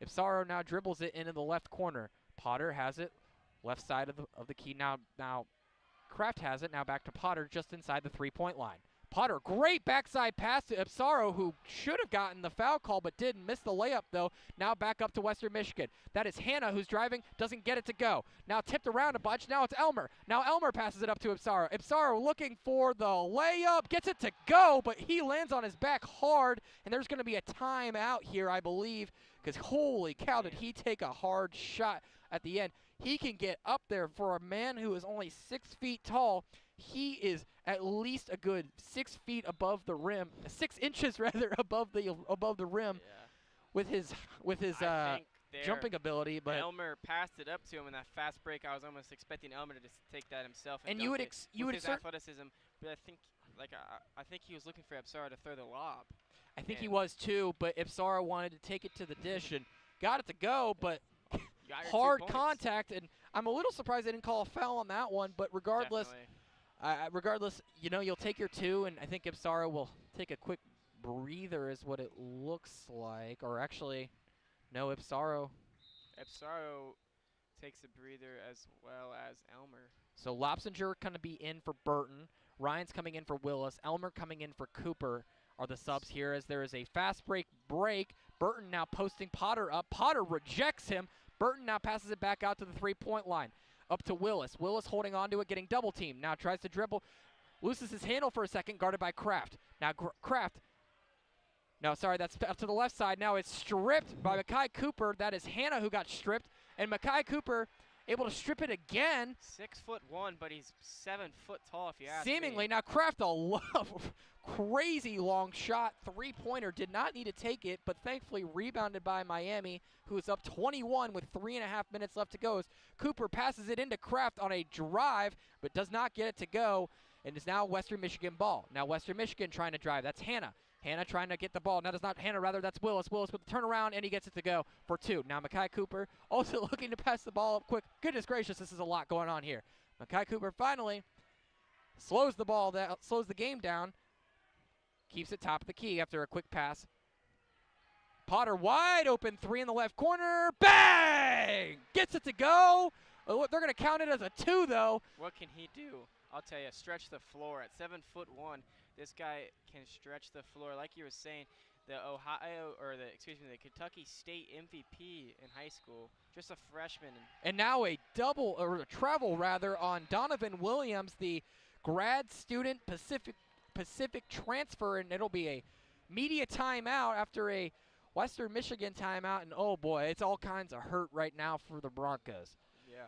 Ipsaro now dribbles it into the left corner. Potter has it left side of the key. Now Kraft has it. Now back to Potter just inside the three-point line. Potter, great backside pass to Ipsaro, who should have gotten the foul call but didn't. Miss the layup, though. Now back up to Western Michigan. That is Hanna, who's driving, doesn't get it to go. Now tipped around a bunch. Now it's Elmer. Now Elmer passes it up to Ipsaro. Ipsaro looking for the layup. Gets it to go, but he lands on his back hard, and there's going to be a timeout here, I believe, because holy cow, did he take a hard shot at the end. He can get up there for a man who is only 6 feet tall. He is at least a good 6 feet above the rim, 6 inches rather above the rim, with his jumping ability. But Elmer passed it up to him in that fast break. I was almost expecting Elmer to just take that himself. And you would his athleticism, but I think he was looking for Ipsaro to throw the lob. I think he was too, but Ipsaro wanted to take it to the dish and got it to go, but hard contact, and I'm a little surprised they didn't call a foul on that one. But regardless. Regardless, you'll take your 2, and I think Ipsaro will take a quick breather is what it looks like. Or actually, no, Ipsaro takes a breather as well as Elmer. So Lobsinger going to be in for Burton. Ryan's coming in for Willis. Elmer coming in for Cooper are the subs here as there is a fast break. Burton now posting Potter up. Potter rejects him. Burton now passes it back out to the three-point line. Up to Willis. Willis holding on to it, getting double teamed. Now tries to dribble. Loses his handle for a second, guarded by Kraft. Now Kraft. No, sorry, that's up to the left side. Now it's stripped by Makai Cooper. That is Hanna who got stripped. And Makai Cooper able to strip it again. 6'1", but he's 7 foot tall if you ask me. Seemingly. Now Kraft, a crazy long shot. Three-pointer. Did not need to take it, but thankfully rebounded by Miami, who is up 21 with 3.5 minutes left to go. As Cooper passes it into Kraft on a drive, but does not get it to go, and is now Western Michigan ball. Now Western Michigan trying to drive. That's Hanna. Hanna trying to get the ball. Now that's not Hanna, rather that's Willis. Willis with the turnaround, and he gets it to go for 2. Now Makai Cooper also looking to pass the ball up quick. Goodness gracious, this is a lot going on here. Makai Cooper finally slows the ball down, slows the game down. Keeps it top of the key after a quick pass. Potter wide open, 3 in the left corner. Bang! Gets it to go. They're going to count it as a 2, though. What can he do? I'll tell you, stretch the floor. At 7'1", this guy can stretch the floor. Like you were saying, the Kentucky State MVP in high school, just a freshman. And now a travel on Donovan Williams, the grad student Pacific transfer, and it'll be a media timeout after a Western Michigan timeout, and oh boy, it's all kinds of hurt right now for the Broncos. Yeah.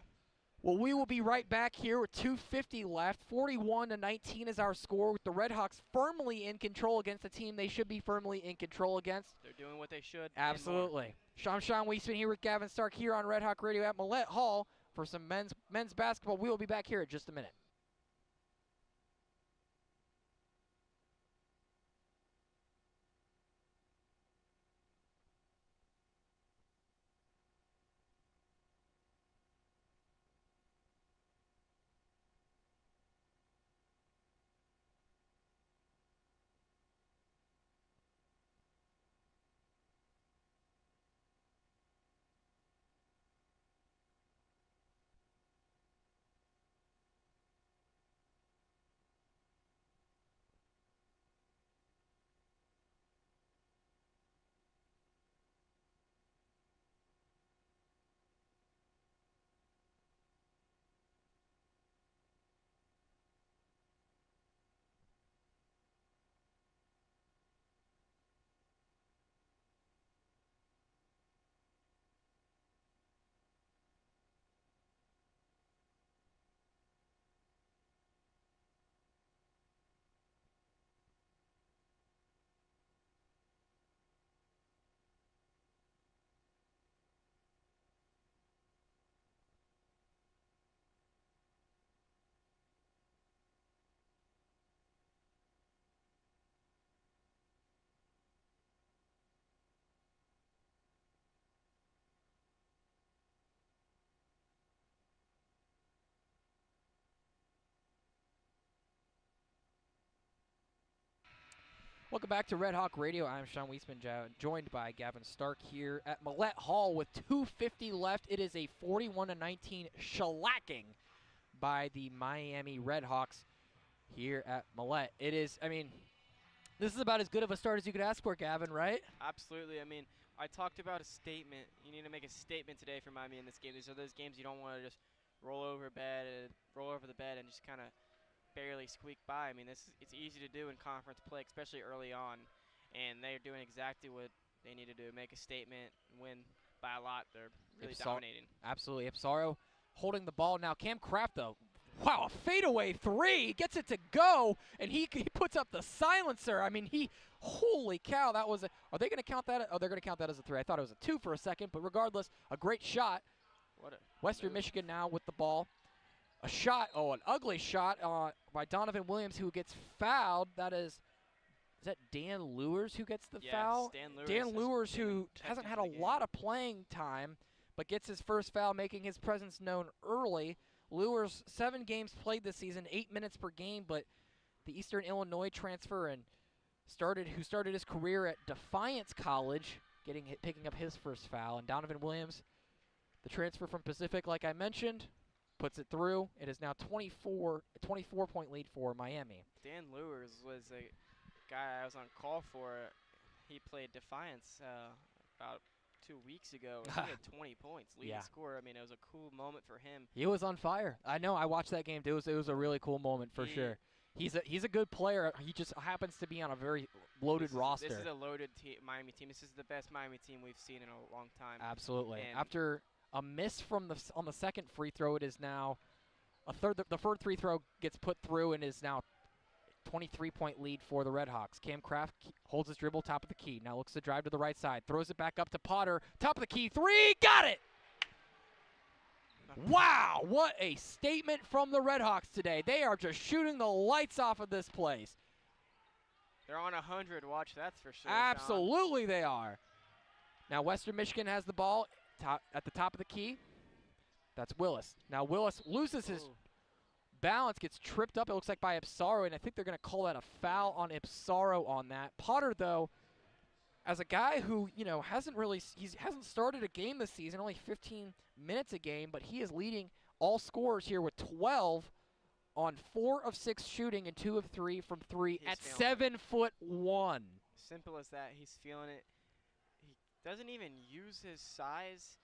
Well, we will be right back here with 2:50 left. 41-19 is our score, with the RedHawks firmly in control against a team they should be firmly in control against. They're doing what they should. Absolutely. Sean Weisman here with Gavin Stark here on Red Hawk Radio at Millett Hall for some men's basketball. We will be back here in just a minute. Welcome back to Red Hawk Radio. I'm Sean Weisman, joined by Gavin Stark here at Millett Hall with 2:50 left. It is a 41-19 shellacking by the Miami RedHawks here at Millett. It is, I mean, this is about as good of a start as you could ask for, Gavin, right? Absolutely. I mean, I talked about a statement. You need to make a statement today for Miami in this game. These are those games you don't want to just roll over the bed and just kind of barely squeak by. I mean, it's easy to do in conference play, especially early on, and they're doing exactly what they need to do: make a statement, win by a lot. They're really dominating. Absolutely. Ipsaro holding the ball now. Cam Kraft, though. Wow, a fadeaway three. Gets it to go, and he puts up the silencer. I mean, holy cow, that was are they going to count that? Oh, they're going to count that as a three. I thought it was a two for a second, but regardless, a great shot. Western Michigan now with the ball. A shot, an ugly shot by Donovan Williams, who gets fouled. Is that Dan Lewers who gets the foul? Dan Lewers, who hasn't had a lot of playing time, but gets his first foul, making his presence known early. Lewers, 7 games played this season, 8 minutes per game, but the Eastern Illinois transfer who started his career at Defiance College, picking up his first foul. And Donovan Williams, the transfer from Pacific, like I mentioned, puts it through. It is now a 24-point lead for Miami. Dan Lewers was a guy I was on call for. He played Defiance about 2 weeks ago. He had 20 points, leading scorer. I mean, it was a cool moment for him. He was on fire. I know. I watched that game. It was a really cool moment for sure. He's a good player. He just happens to be on a very loaded roster. This is a loaded Miami team. This is the best Miami team we've seen in a long time. Absolutely. And after a miss on the second free throw, it is now the third free throw gets put through and is now 23-point lead for the RedHawks. Cam Kraft holds his dribble, top of the key. Now looks to drive to the right side. Throws it back up to Potter. Top of the key. Three. Got it! Wow, what a statement from the RedHawks today. They are just shooting the lights off of this place. They're on 100. Watch, that's for sure. Absolutely Sean. They are. Now Western Michigan has the ball at the top of the key. That's Willis. Now Willis loses his balance, gets tripped up, it looks like, by Ipsaro, and I think they're going to call that a foul on Ipsaro on that. Potter, though, as a guy who, hasn't started a game this season, only 15 minutes a game, but he is leading all scorers here with 12 on 4 of 6 shooting and 2 of 3 from 3 at 7'1". Simple as that. He's feeling it. He doesn't even use his size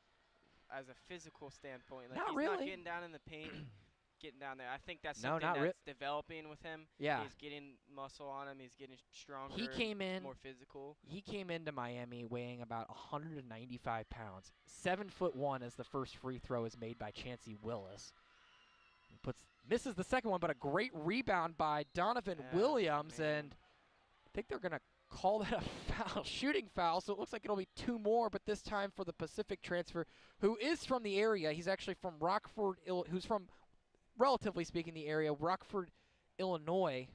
as a physical standpoint. Like, he's not getting down in the paint. Getting down there. I think that's something that's developing with him. Yeah. He's getting muscle on him. He's getting stronger. More physical. He came into Miami weighing about 195 pounds. 7'1" as the first free throw is made by Chancey Willis. He misses the second one, but a great rebound by Donovan Williams, and I think they're going to call that a shooting foul, so it looks like it'll be 2 more, but this time for the Pacific transfer, who is from the area. He's actually from Rockford, who's from, relatively speaking, the area, Rockford, Illinois.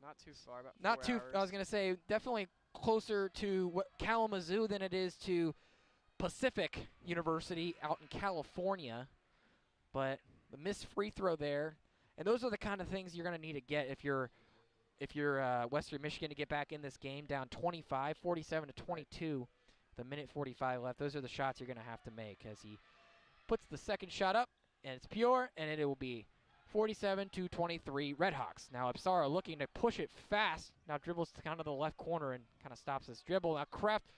Not too far, about 4 Not too. hours. I was going to say definitely closer to Kalamazoo than it is to Pacific University out in California. But the missed free throw there, and those are the kind of things you're going to need to get if you're Western Michigan to get back in this game, down 25, 47-22, with a minute 45 left. Those are the shots you're going to have to make as he puts the second shot up. And it's pure, and it will be 47-23 RedHawks. Now Ipsaro looking to push it fast. Now dribbles to kind of the left corner and kind of stops his dribble. Now Kraft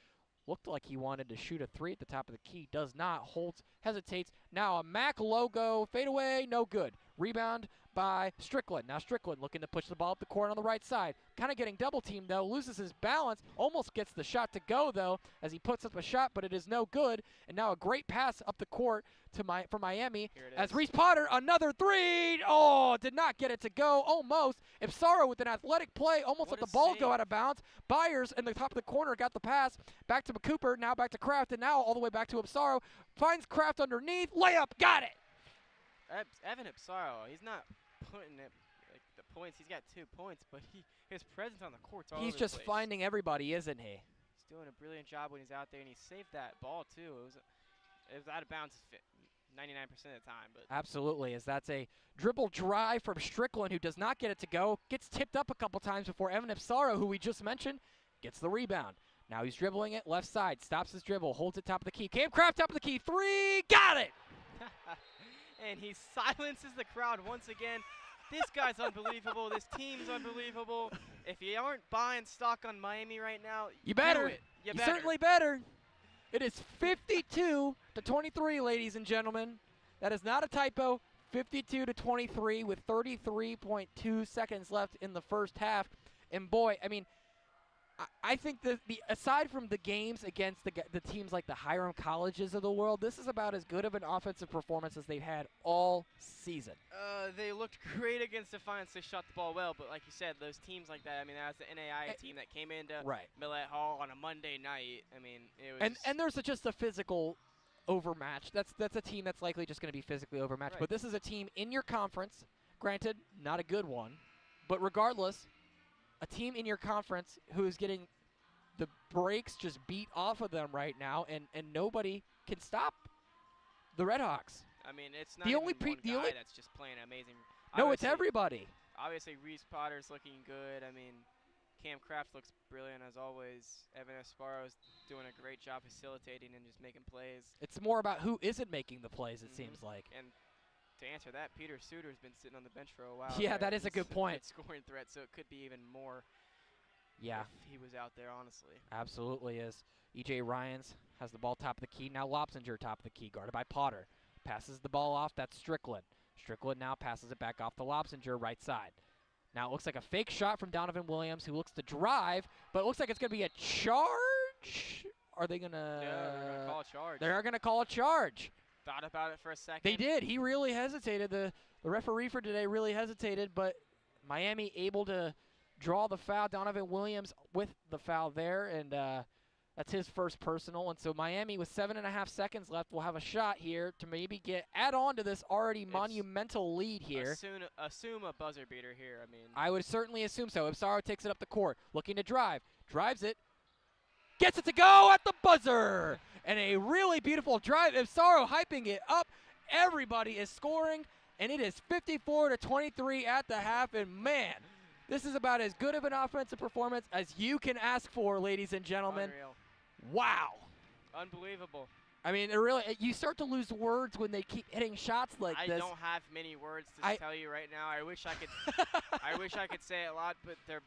looked like he wanted to shoot a 3 at the top of the key. Does not. Holds, hesitates. Now a Mac logo fadeaway, no good. Rebound by Strickland. Now Strickland looking to push the ball up the court on the right side. Kind of getting double teamed, though. Loses his balance. Almost gets the shot to go, though, as he puts up a shot, but it is no good. And now a great pass up the court for Miami. As Reese Potter, another 3. Oh, did not get it to go. Almost. Ipsaro with an athletic play. Almost let the ball go out of bounds. Byers in the top of the corner got the pass. Back to Cooper. Now back to Kraft. And now all the way back to Ipsaro. Finds Kraft underneath. Layup. Got it. Evan Ipsaro, he's not putting it like the points. He's got 2 points, but his presence on the court's all over the place. He's just finding everybody, isn't he? He's doing a brilliant job when he's out there, and he saved that ball too. It was out of bounds 99% of the time. But absolutely, as that's a dribble drive from Strickland, who does not get it to go, gets tipped up a couple times before Evan Ipsaro, who we just mentioned, gets the rebound. Now he's dribbling it left side, stops his dribble, holds it top of the key. Cam Kraft top of the key, 3, got it! And he silences the crowd once again. This guy's unbelievable. This team's unbelievable. If you aren't buying stock on Miami right now, you better. Do it. You certainly better. It is 52-23, ladies and gentlemen. That is not a typo. 52-23 with 33.2 seconds left in the first half. And boy, I mean, I think the aside from the games against the teams like the Hiram Colleges of the world, this is about as good of an offensive performance as they've had all season. They looked great against Defiance. They shot the ball well, but like you said, those teams like that, I mean, that was the NAI team that came into Millett Hall on a Monday night. I mean, it was and there's just a physical overmatch. That's a team that's likely just going to be physically overmatched. Right. But this is a team in your conference, granted, not a good one, but regardless, a team in your conference who is getting the brakes just beat off of them right now, and nobody can stop the RedHawks. I mean, it's not one guy that's just playing amazing. No, it's everybody. Obviously, Reese Potter's looking good. I mean, Cam Kraft looks brilliant as always. Evan Esparo's doing a great job facilitating and just making plays. It's more about who isn't making the plays, it seems like. And to answer that, Peter Suter's been sitting on the bench for a while. Yeah, that is a good point. Scoring threat, so it could be even more. Yeah, if he was out there, honestly. Absolutely is. E.J. Ryans has the ball top of the key. Now Lopsinger top of the key, guarded by Potter. Passes the ball off. That's Strickland. Strickland now passes it back off to Lopsinger, right side. Now it looks like a fake shot from Donovan Williams, who looks to drive, but it looks like it's going to be a charge. Are they going to? Yeah, they're going to call a charge. They are going to call a charge. Thought about it for a second. They did. He really hesitated. The referee for today really hesitated, but Miami able to draw the foul. Donovan Williams with the foul there, and that's his first personal. And so Miami, with 7.5 seconds left, will have a shot here to maybe add on to this already monumental lead here. Assume a buzzer beater here. I mean, I would certainly assume so. Ipsaro takes it up the court, looking to drives it, gets it to go at the buzzer, and a really beautiful drive. Ipsaro hyping it up. Everybody is scoring, and it is 54-23 at the half. And man, this is about as good of an offensive performance as you can ask for, ladies and gentlemen. Unreal. Wow. Unbelievable. I mean, you start to lose words when they keep hitting shots like this. I don't have many words to tell you right now. I wish I could. I wish I could say a lot, but they're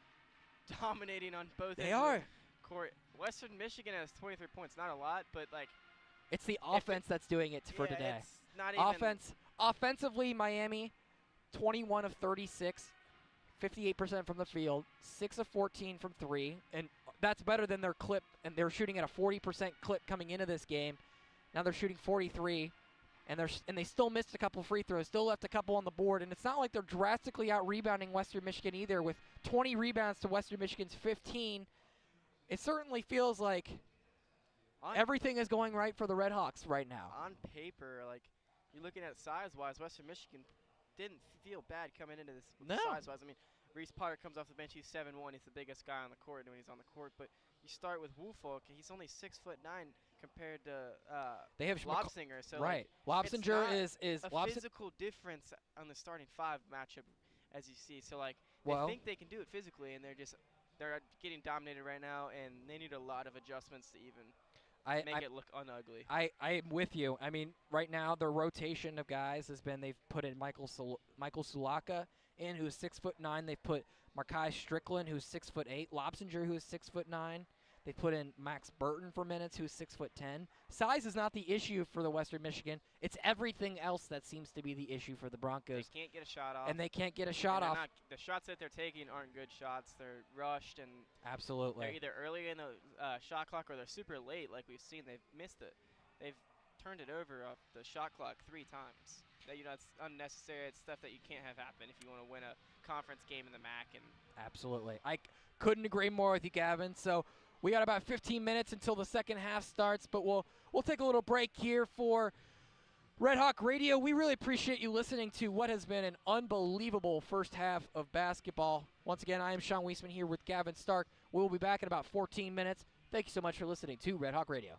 dominating on both. They are. Court. Western Michigan has 23 points. Not a lot, but like. It's the offense that's doing it for today. It's not even. Offensively, Miami, 21 of 36. 58% from the field, 6 of 14 from 3, and that's better than their clip, and they're shooting at a 40% clip coming into this game. Now they're shooting 43, and they still missed a couple free throws, still left a couple on the board, and it's not like they're drastically out-rebounding Western Michigan either, with 20 rebounds to Western Michigan's 15. It certainly feels like everything is going right for the RedHawks right now. On paper, like, you're looking at size-wise, Western Michigan didn't feel bad coming into this size-wise. I mean, Reese Potter comes off the bench. He's 7'1". He's the biggest guy on the court when he's on the court. But you start with Woolfolk. He's only 6'9" compared to they have Lopsinger. So right, Lopsinger is a physical difference on the starting 5 matchup, as you see. So like, they think they can do it physically, and they're getting dominated right now, and they need a lot of adjustments to even make it look unugly. I am with you. I mean, right now their rotation of guys has been they've put in Michael Sulaka in, who's 6'9". They've put Markai Strickland, who's 6'8". Lopsinger, who is 6'9". They put in Max Burton for minutes, who's 6'10". Size is not the issue for the Western Michigan. It's everything else that seems to be the issue for the Broncos. They can't get a shot off. And they can't get a shot off. The shots that they're taking aren't good shots. They're rushed, and absolutely. They're either early in the shot clock or they're super late, like we've seen. They've missed it. They've turned it over off the shot clock 3 times. That, it's unnecessary. It's stuff that you can't have happen if you want to win a conference game in the MAC. And absolutely. I couldn't agree more with you, Gavin. So we got about 15 minutes until the second half starts, but we'll take a little break here for Red Hawk Radio. We really appreciate you listening to what has been an unbelievable first half of basketball. Once again, I am Sean Weisman here with Gavin Stark. We'll be back in about 14 minutes. Thank you so much for listening to Red Hawk Radio.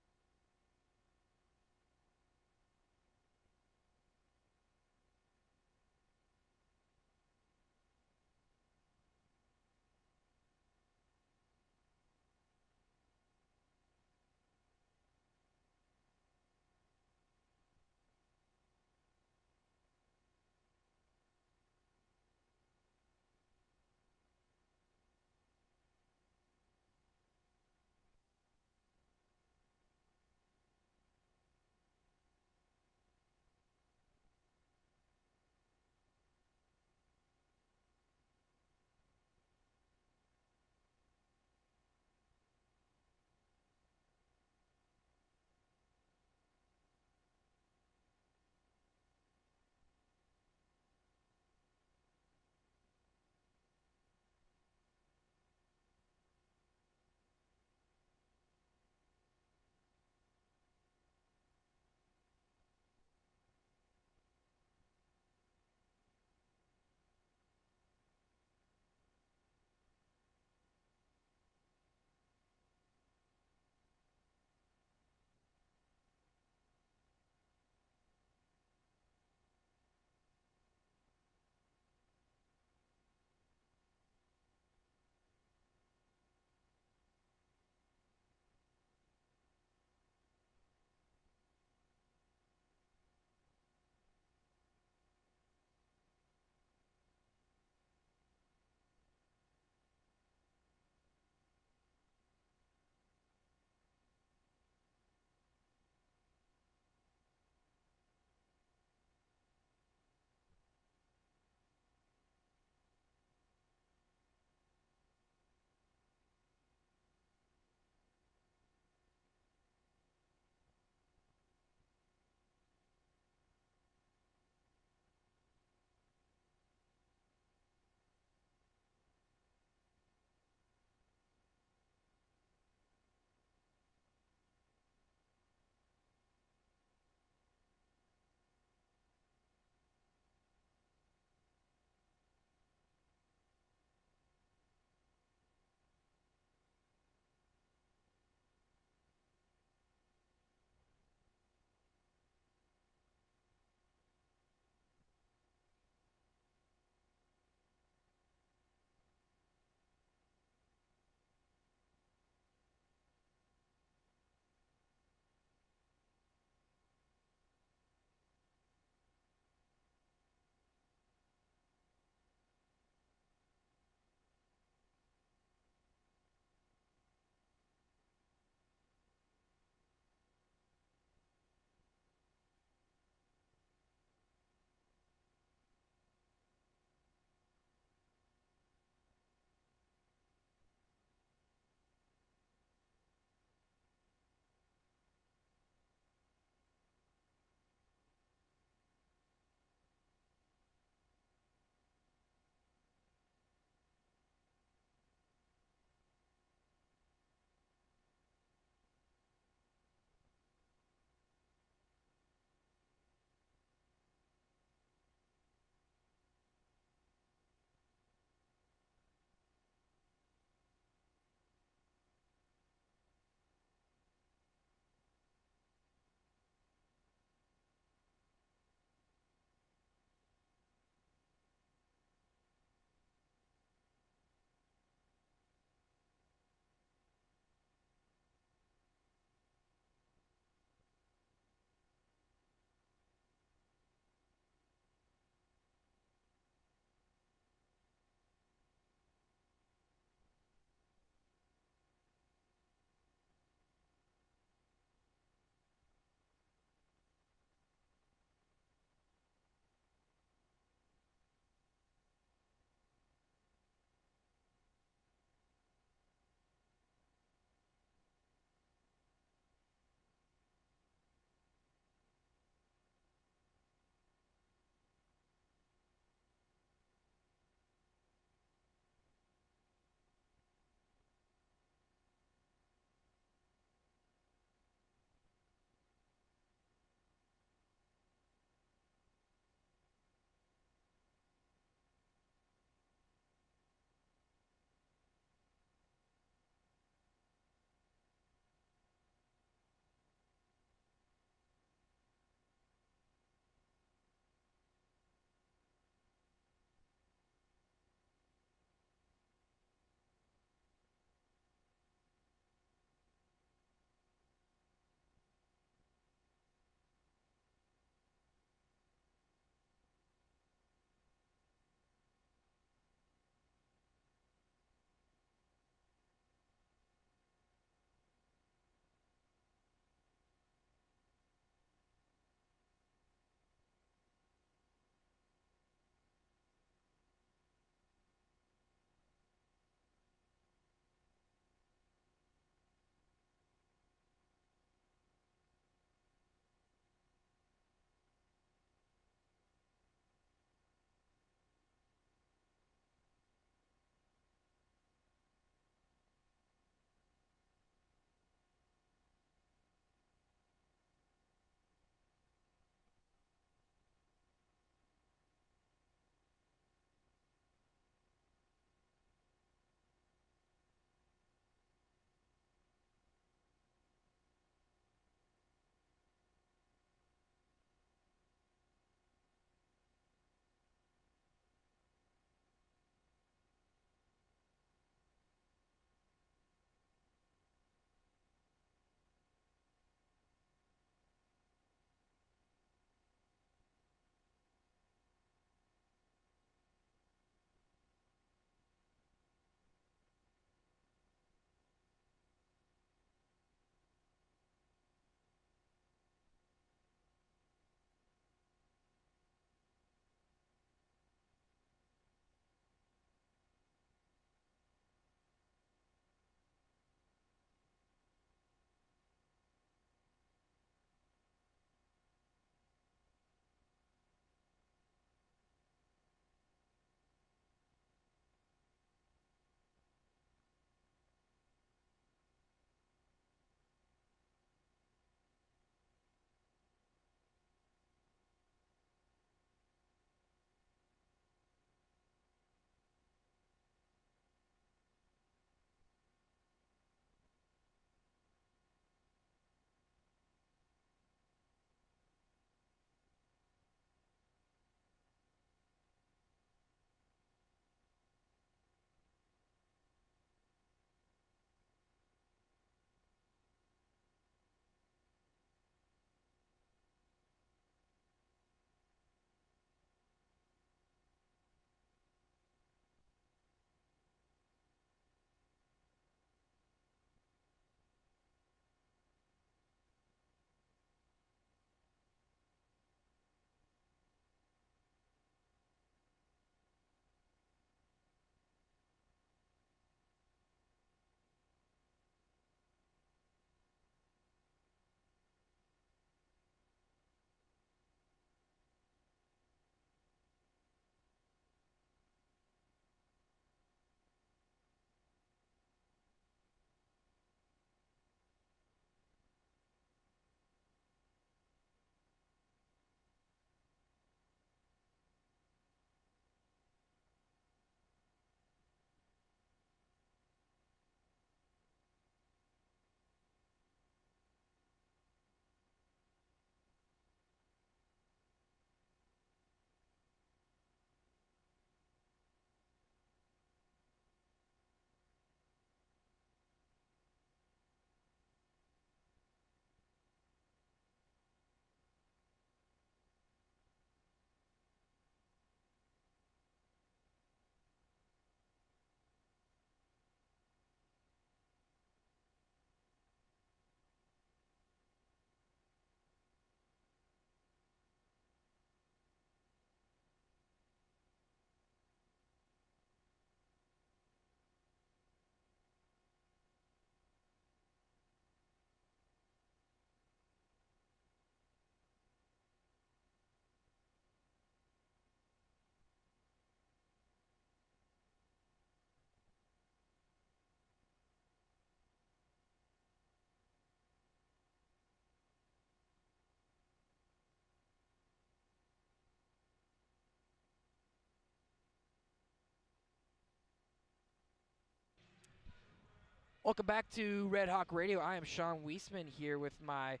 Welcome back to Red Hawk Radio. I am Sean Weisman here with my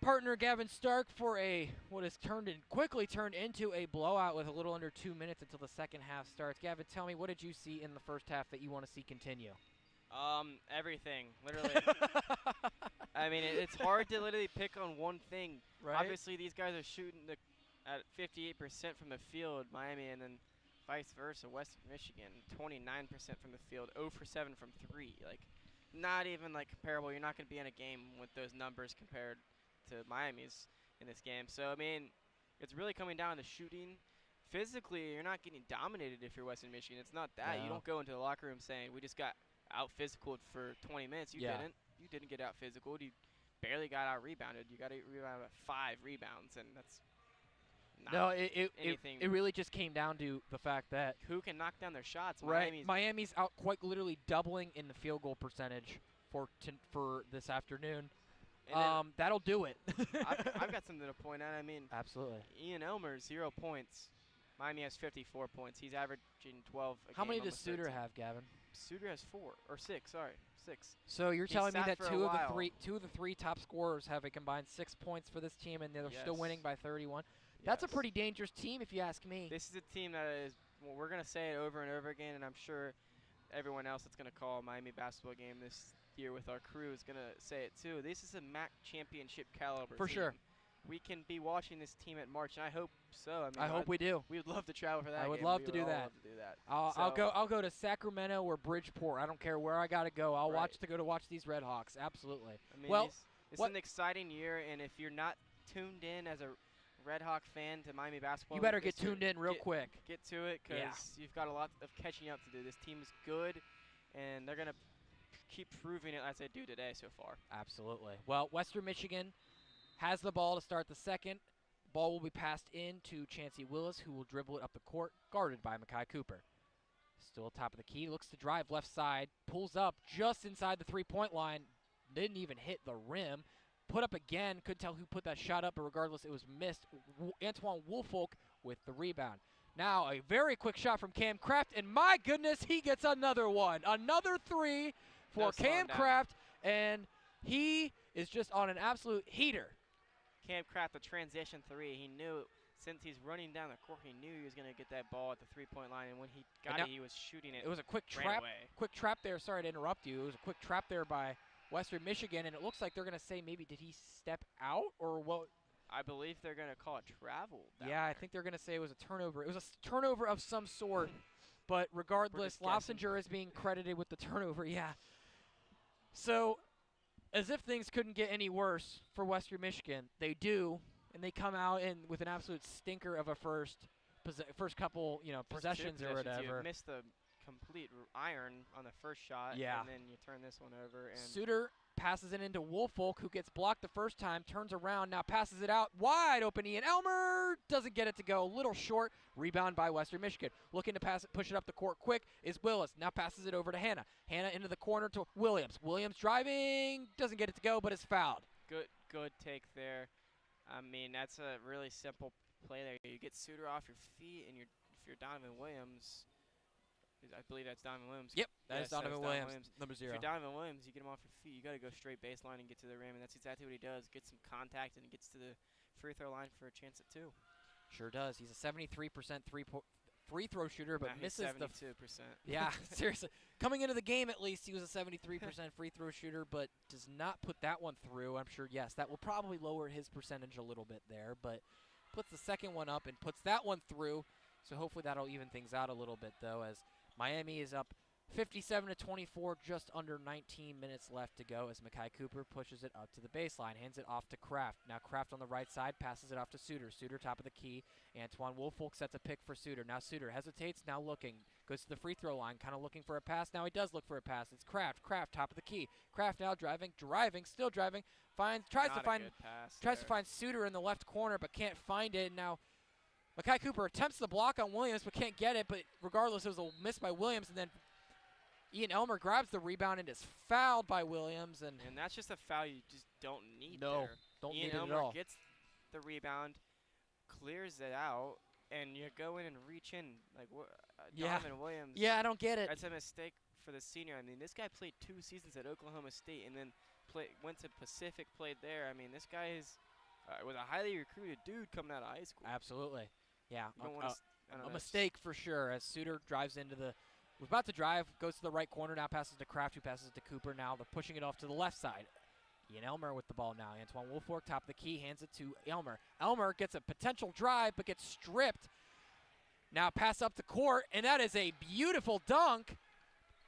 partner Gavin Stark for what has quickly turned into a blowout with a little under 2 minutes until the second half starts. Gavin, tell me, what did you see in the first half that you want to see continue? Everything, literally. I mean, it's hard to literally pick on one thing. Right. Obviously, these guys are shooting at 58% from the field, Miami, and then vice versa, Western Michigan, 29% from the field, 0 for 7 from 3. Like, not even like comparable. You're not going to be in a game with those numbers compared to Miami's in this game. So, I mean, it's really coming down to shooting. Physically, you're not getting dominated if you're Western Michigan. It's not that. No. You don't go into the locker room saying, we just got out-physicaled for 20 minutes. You didn't. You didn't get out-physicaled. You barely got out-rebounded. You got out-rebounded with 5 rebounds, and that's not anything. It really just came down to the fact that who can knock down their shots. Right. Miami's out quite literally doubling in the field goal percentage for this afternoon. That'll do it. I've got something to point out. I mean, absolutely. Ian Elmer, 0 points. Miami has 54 points. He's averaging 12 a game. How many does Suter have, Gavin? Suter has 4 or 6. Sorry, 6. So you're telling me that two of the three top scorers have a combined 6 points for this team, and they're still winning by 31. That's a pretty dangerous team, if you ask me. This is a team that is. Well, we're gonna say it over and over again, and I'm sure everyone else that's gonna call a Miami basketball game this year with our crew is gonna say it too. This is a MAC championship caliber for team. Sure. We can be watching this team at March, and I hope so. I mean, I hope we do. We would love to travel for that. I would love to do that. I'll go to Sacramento or Bridgeport. I don't care where I gotta go. I'll watch these RedHawks. Absolutely. I mean, it's an exciting year, and if you're not tuned in as a Red Hawk fan to Miami basketball, you better get tuned in real quick. Get to it, because you've got a lot of catching up to do. This team is good, and they're gonna keep proving it as they do today so far. Absolutely. Well, Western Michigan has the ball to start the second. Ball will be passed in to Chancey Willis, who will dribble it up the court, guarded by Makai Cooper. Still top of the key, looks to drive left side, pulls up just inside the three-point line, didn't even hit the rim. Put up again, couldn't tell who put that shot up, but regardless, it was missed. Antoine Woolfolk with the rebound. Now a very quick shot from Cam Kraft, and my goodness, he gets another one. Another 3 for Cam Kraft, and he is just on an absolute heater. Cam Kraft, the transition 3, he knew since he's running down the court, he knew he was going to get that ball at the three-point line, and when he got it, he was shooting it. It was a quick trap there. Sorry to interrupt you. It was a quick trap there by Western Michigan, and it looks like they're going to say maybe did he step out or what? I believe they're going to call it travel. I think they're going to say it was a turnover. It was a turnover of some sort, but regardless, Lofsinger is being credited with the turnover. Yeah. So, as if things couldn't get any worse for Western Michigan, they do, and they come out with an absolute stinker of a first couple, possessions or whatever. You missed the complete iron on the first shot, and then you turn this one over. And Suter passes it into Woolfolk, who gets blocked the first time, turns around, now passes it out wide open. Ian Elmer doesn't get it to go, a little short. Rebound by Western Michigan. Looking to push it up the court quick is Willis. Now passes it over to Hannah. Hannah into the corner to Williams. Williams driving, doesn't get it to go, but is fouled. Good take there. I mean, that's a really simple play there. You get Suter off your feet, and if you're Donovan Williams, I believe that's Donovan Williams. Yep, that's Donovan Williams, number 0. If you're Donovan Williams, you get him off your feet. You got to go straight baseline and get to the rim, and that's exactly what he does. Gets some contact and gets to the free throw line for a chance at 2. Sure does. He's a 73% free throw shooter, but misses 72%. Yeah, seriously. Coming into the game, at least, he was a 73% free throw shooter, but does not put that one through. I'm sure, yes, that will probably lower his percentage a little bit there, but puts the second one up and puts that one through. So hopefully that'll even things out a little bit, though, as Miami is up 57-24, just under 19 minutes left to go as Makai Cooper pushes it up to the baseline, hands it off to Kraft. Now Kraft on the right side passes it off to Suter. Suter top of the key. Antoine Woolfolk sets a pick for Suter. Now Suter hesitates, now looking. Goes to the free throw line, kind of looking for a pass. Now he does look for a pass. It's Kraft. Kraft top of the key. Kraft now driving, still driving. Tries to find Suter in the left corner, but can't find it. Now Makai Cooper attempts the block on Williams, but can't get it. But regardless, it was a miss by Williams, and then Ian Elmer grabs the rebound and is fouled by Williams. And that's just a foul you just don't need no, there. Don't Ian need Elmer it at all. Gets the rebound, clears it out, and you go in and reach in like Yeah. Donovan Williams. Yeah, I don't get it. That's a mistake for the senior. I mean, this guy played 2 seasons at Oklahoma State and then went to Pacific, played there. I mean, this guy was a highly recruited dude coming out of high school. Absolutely. Yeah. You don't want A mistake for sure as Suter drives into the – was about to drive, goes to the right corner, now passes to Kraft, who passes to Cooper. Now they're pushing it off to the left side. Ian Elmer with the ball now. Antoine Woolfolk, top of the key, hands it to Elmer. Elmer gets a potential drive but gets stripped. Now pass up the court, and that is a beautiful dunk.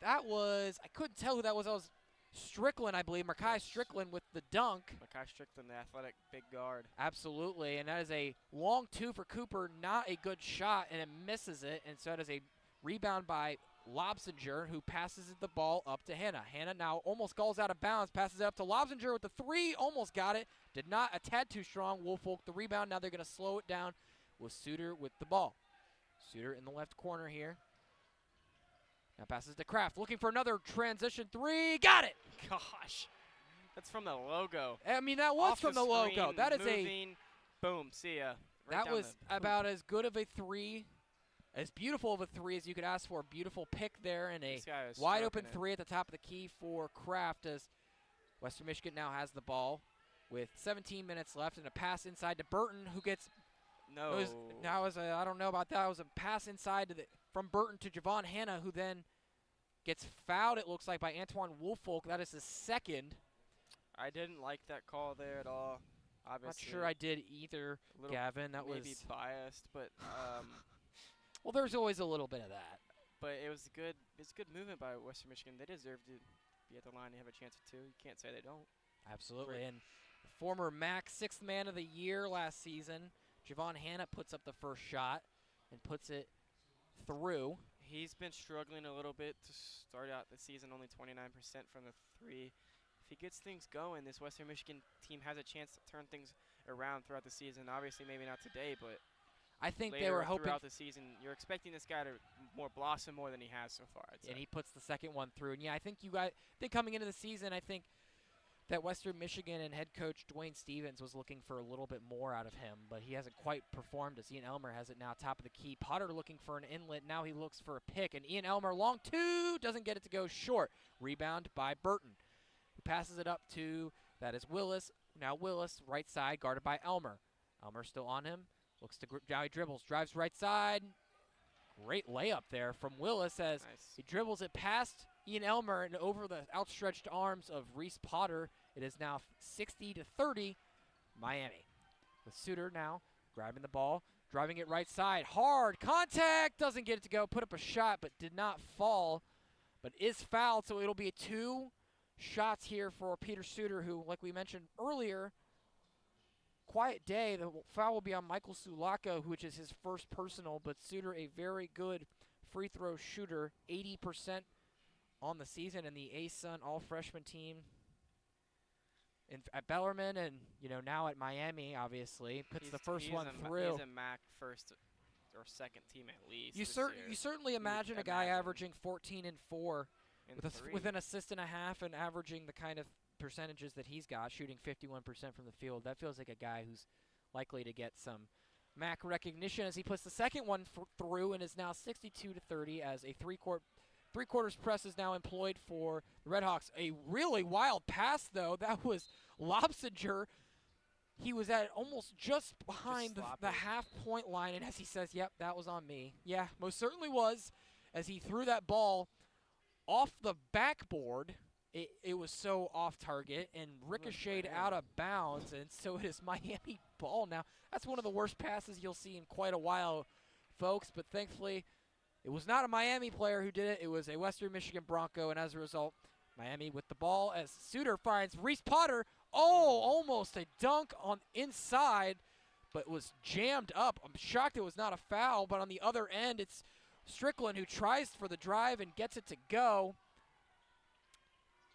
That was – I couldn't tell who that was. That was Strickland, I believe. Makai Strickland with the dunk. Makai Strickland, the athletic big guard. Absolutely, and that is a long 2 for Cooper. Not a good shot, and it misses it. And so that is a rebound by Lobsinger, who passes the ball up to Hanna. Hanna now almost goes out of bounds, passes it up to Lobsinger with the 3, almost got it. Did not, a tad too strong. Woolfolk the rebound. Now they're going to slow it down with Suter with the ball. Suter in the left corner here. Now passes to Kraft, looking for another transition 3. Got it! Gosh, that's from the logo. I mean, that was from the logo. That is moving, boom, see ya. Right that was about as good of a 3, as beautiful of a 3 as you could ask for. Beautiful pick there and a wide open 3 at the top of the key for Kraft as Western Michigan now has the ball with 17 minutes left and a pass inside to Burton, who gets I don't know about that. It was a pass inside from Burton to Javon Hanna, who then gets fouled, it looks like, by Antoine Woolfolk. That is his second. I didn't like that call there at all. Obviously. Not sure I did either, Gavin. That maybe biased, but well, there's always a little bit of that. But it was good. It's good movement by Western Michigan. They deserve to be at the line and have a chance at 2. You can't say they don't. Absolutely. And former MAC 6th man of the year last season, Javon Hanna puts up the first shot and puts it through. He's been struggling a little bit to start out the season, only 29% from the 3. If he gets things going, this Western Michigan team has a chance to turn things around throughout the season. Obviously, maybe not today, but I think they were hoping throughout the season. You're expecting this guy to blossom more than he has so far. And he puts the second one through. And yeah, I think coming into the season, I think that Western Michigan and head coach Dwayne Stevens was looking for a little bit more out of him, but he hasn't quite performed as Ian Elmer has it now top of the key. Potter looking for an inlet. Now he looks for a pick, and Ian Elmer, long 2, doesn't get it to go short. Rebound by Burton, who passes it up to, that is Willis. Now Willis, right side, guarded by Elmer. Elmer still on him. Looks to now he dribbles, drives right side. Great layup there from Willis as he dribbles it past Ian Elmer and over the outstretched arms of Reese Potter. It is now 60-30, Miami. With Suter now grabbing the ball, driving it right side. Hard contact, doesn't get it to go. Put up a shot, but did not fall, but is fouled. So it'll be 2 shots here for Peter Suter, who, like we mentioned earlier, quiet day. The foul will be on Michael Sulaka, which is his first personal, but Suter, a very good free throw shooter, 80% on the season, and the ASUN all-freshman team at Bellarmine and, now at Miami, obviously, puts the first one through. He's a MAC first or second team at least. You certainly imagine a guy averaging 14 and 4 with an assist and a half and averaging the kind of percentages that he's got, shooting 51% from the field. That feels like a guy who's likely to get some MAC recognition as he puts the second one through and is now 62-30 as a three-quarters press is now employed for the RedHawks. A really wild pass, though. That was Lobsinger. He was at almost just behind the half-point line, and as he says, yep, that was on me. Yeah, most certainly was, as he threw that ball off the backboard. It was so off target and ricocheted out of bounds, and so it is Miami ball now. That's one of the worst passes you'll see in quite a while, folks, but thankfully it was not a Miami player who did it. It was a Western Michigan Bronco, and as a result, Miami with the ball as Suter finds Reese Potter. Oh, almost a dunk on inside, but was jammed up. I'm shocked it was not a foul, but on the other end, it's Strickland who tries for the drive and gets it to go.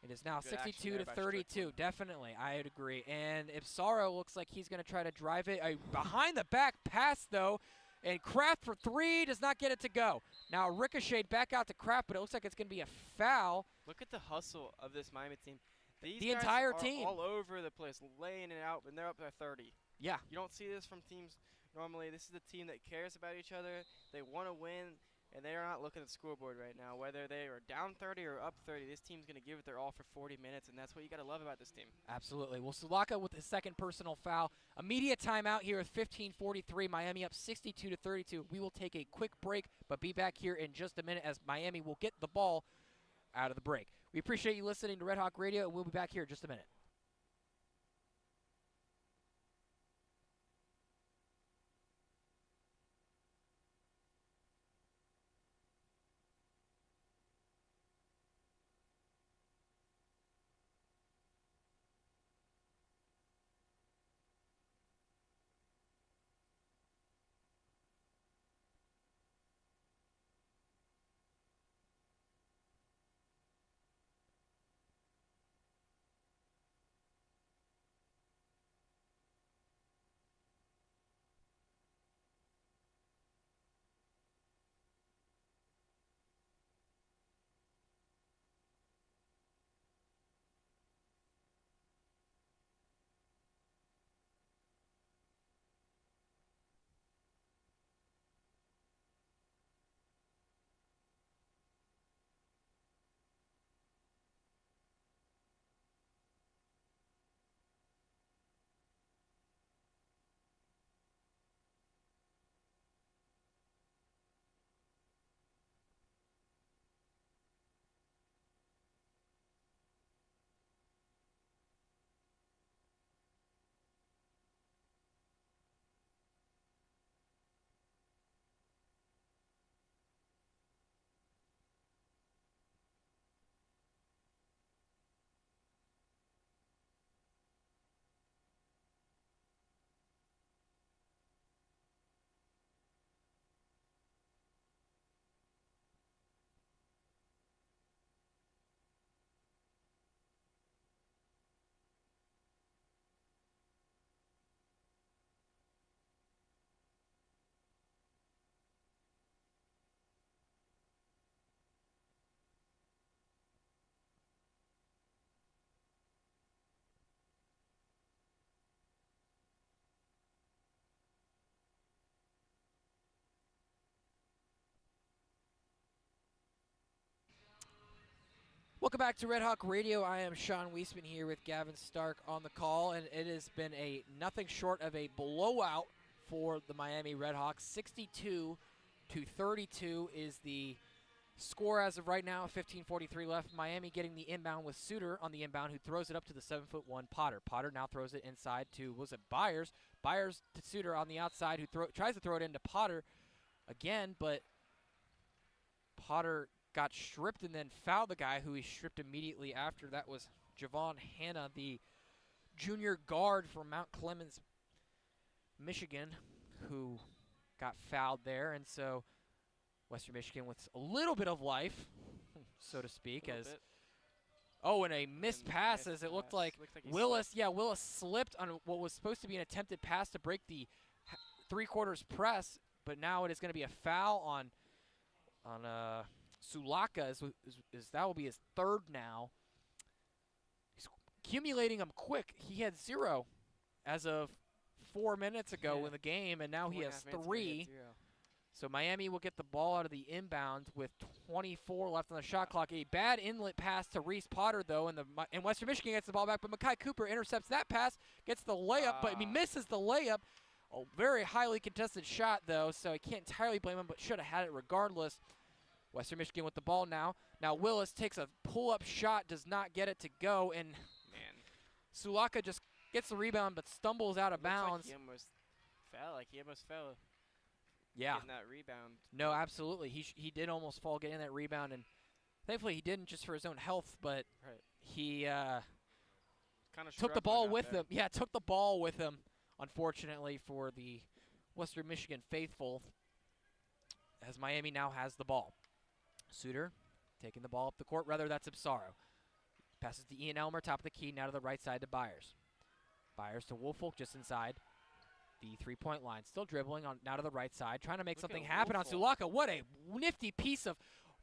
It is now 62-32. Definitely, I would agree. And Ipsaro looks like he's going to try to drive it. A behind-the-back pass, though, and Kraft for 3 does not get it to go. Now ricocheted back out to Kraft, but it looks like it's going to be a foul. Look at the hustle of this Miami team. The entire team all over the place, laying it out, and they're up by 30. Yeah. You don't see this from teams Normally, this is the team that cares about each other. They want to win, and they are not looking at the scoreboard right now. Whether they are down 30 or up 30, this team's going to give it their all for 40 minutes, and that's what you got to love about this team. Absolutely. Well, Sulaka with his second personal foul. Immediate timeout here with 15:43. Miami up 62-32. We will take a quick break, but be back here in just a minute as Miami will get the ball out of the break. We appreciate you listening to Red Hawk Radio, and we'll be back here in just a minute. Welcome back to Red Hawk Radio. I am Sean Weisman here with Gavin Stark on the call, and it has been a nothing short of a blowout for the Miami RedHawks. 62-32 is the score as of right now. 15:43 left. Miami getting the inbound with Suter on the inbound, who throws it up to the 7'1" Potter. Potter now throws it inside to, was it Byers? Byers to Suter on the outside, who tries to throw it into Potter again, but Potter got stripped and then fouled the guy who he stripped immediately after. That was Javon Hanna, the junior guard from Mount Clemens, Michigan, who got fouled there. And so Western Michigan with a little bit of life, so to speak, and a missed pass as it looked like Willis. Yeah, Willis slipped on what was supposed to be an attempted pass to break the three-quarters press, but now it is going to be a foul on Sulaka, as that will be his third now. He's accumulating them quick. He had 0 as of 4 minutes ago in the game, and now he has 3. So Miami will get the ball out of the inbound with 24 left on the shot clock. A bad inlet pass to Reese Potter, though, and Western Michigan gets the ball back, but Makai Cooper intercepts that pass, gets the layup, but he misses the layup. A very highly contested shot, though, so I can't entirely blame him, but should have had it regardless. Western Michigan with the ball now. Now Willis takes a pull-up shot, does not get it to go, and Sulaka just gets the rebound but stumbles out of bounds. Like he almost fell. Yeah. Getting that rebound. No, absolutely. He did almost fall getting that rebound, and thankfully he didn't just for his own health, but he took the ball with him. Yeah, took the ball with him, unfortunately, for the Western Michigan faithful, as Miami now has the ball. Suter taking the ball up the court. Rather, that's Absaro. Passes to Ian Elmer, top of the key, now to the right side to Byers. Byers to Woolfolk just inside the three-point line. Still dribbling on now to the right side, trying to make something happen on Sulaka. What a nifty piece of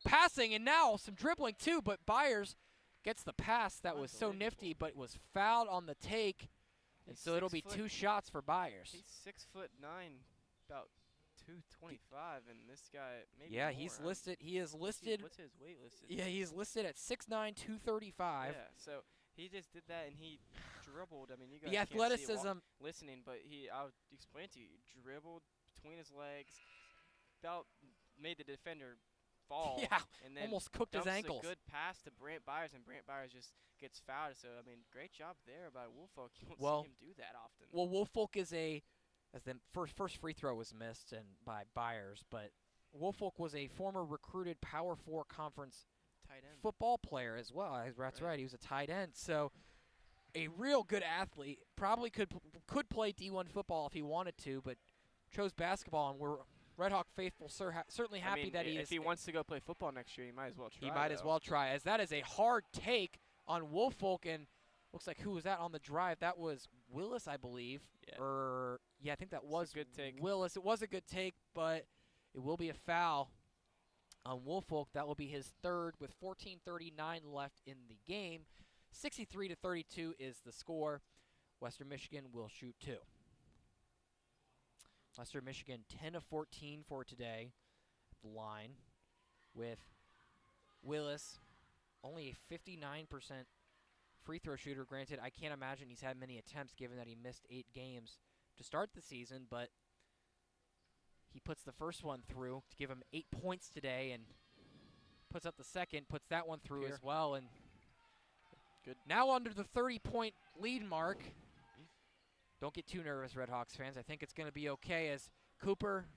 passing, and now some dribbling too, but Byers gets the pass that was so nifty, but was fouled on the take, and so it'll be 2 shots for Byers. He's 6'9", about 225, and this guy maybe Yeah, more. he's listed. He is listed. What's his weight listed? Yeah, he's listed at 6'9", 235. Yeah, so he just did that, and he dribbled. I mean, you guys The can't see it athleticism. listening, but I'll explain to you. He dribbled between his legs, about made the defender fall. Yeah, and then almost cooked his ankles. A good pass to Brant Byers, and Brant Byers just gets fouled. So I mean, great job there by Woolfolk. You don't see him do that often. Well, Woolfolk is as the first free throw was missed and by Byers, but Woolfolk was a former recruited Power 4 conference tight end football player as well. That's right. He was a tight end, so a real good athlete. Probably could play D1 football if he wanted to, but chose basketball, and we're RedHawk faithful, certainly happy that he is. If he wants to go play football next year, he might as well try. He might as well try, as that is a hard take on Woolfolk, and looks like who was that on the drive? That was Willis, I believe. Yeah. I think that was a good take. Willis. It was a good take, but it will be a foul on Woolfolk. That will be his third with 14:39 left in the game. 63-32 is the score. Western Michigan will shoot 2. Western Michigan 10 of 14 for today at the line, with Willis only a 59% free throw shooter. Granted, I can't imagine he's had many attempts given that he missed 8 games to start the season, but he puts the first one through to give him 8 points today, and puts up the second, puts that one through as well, and good. Now under the 30-point lead mark. Don't get too nervous, RedHawks fans. I think it's going to be okay, as Cooper,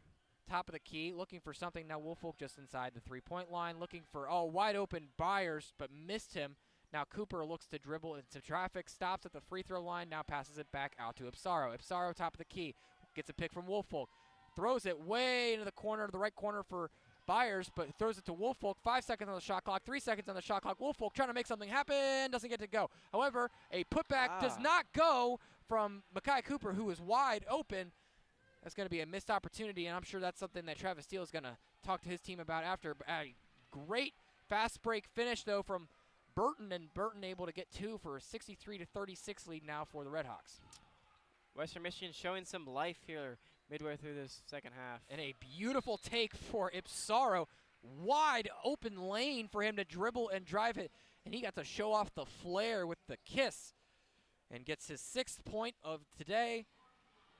top of the key, looking for something. Now Woolfolk just inside the 3-point line, looking for, wide open Byers, but missed him. Now Cooper looks to dribble into traffic, stops at the free throw line, now passes it back out to Ipsaro. Ipsaro, top of the key, gets a pick from Woolfolk. Throws it way into the corner, the right corner for Byers, but throws it to Woolfolk. 5 seconds on the shot clock, 3 seconds on the shot clock. Woolfolk trying to make something happen, doesn't get to go. However, a putback does not go from Makai Cooper, who is wide open. That's going to be a missed opportunity, and I'm sure that's something that Travis Steele is going to talk to his team about after. A great fast break finish, though, from Burton, and Burton able to get 2 for a 63-36 lead now for the RedHawks. Western Michigan showing some life here midway through this second half. And a beautiful take for Ipsaro. Wide open lane for him to dribble and drive it. And he got to show off the flair with the kiss. And gets his 6th point of today,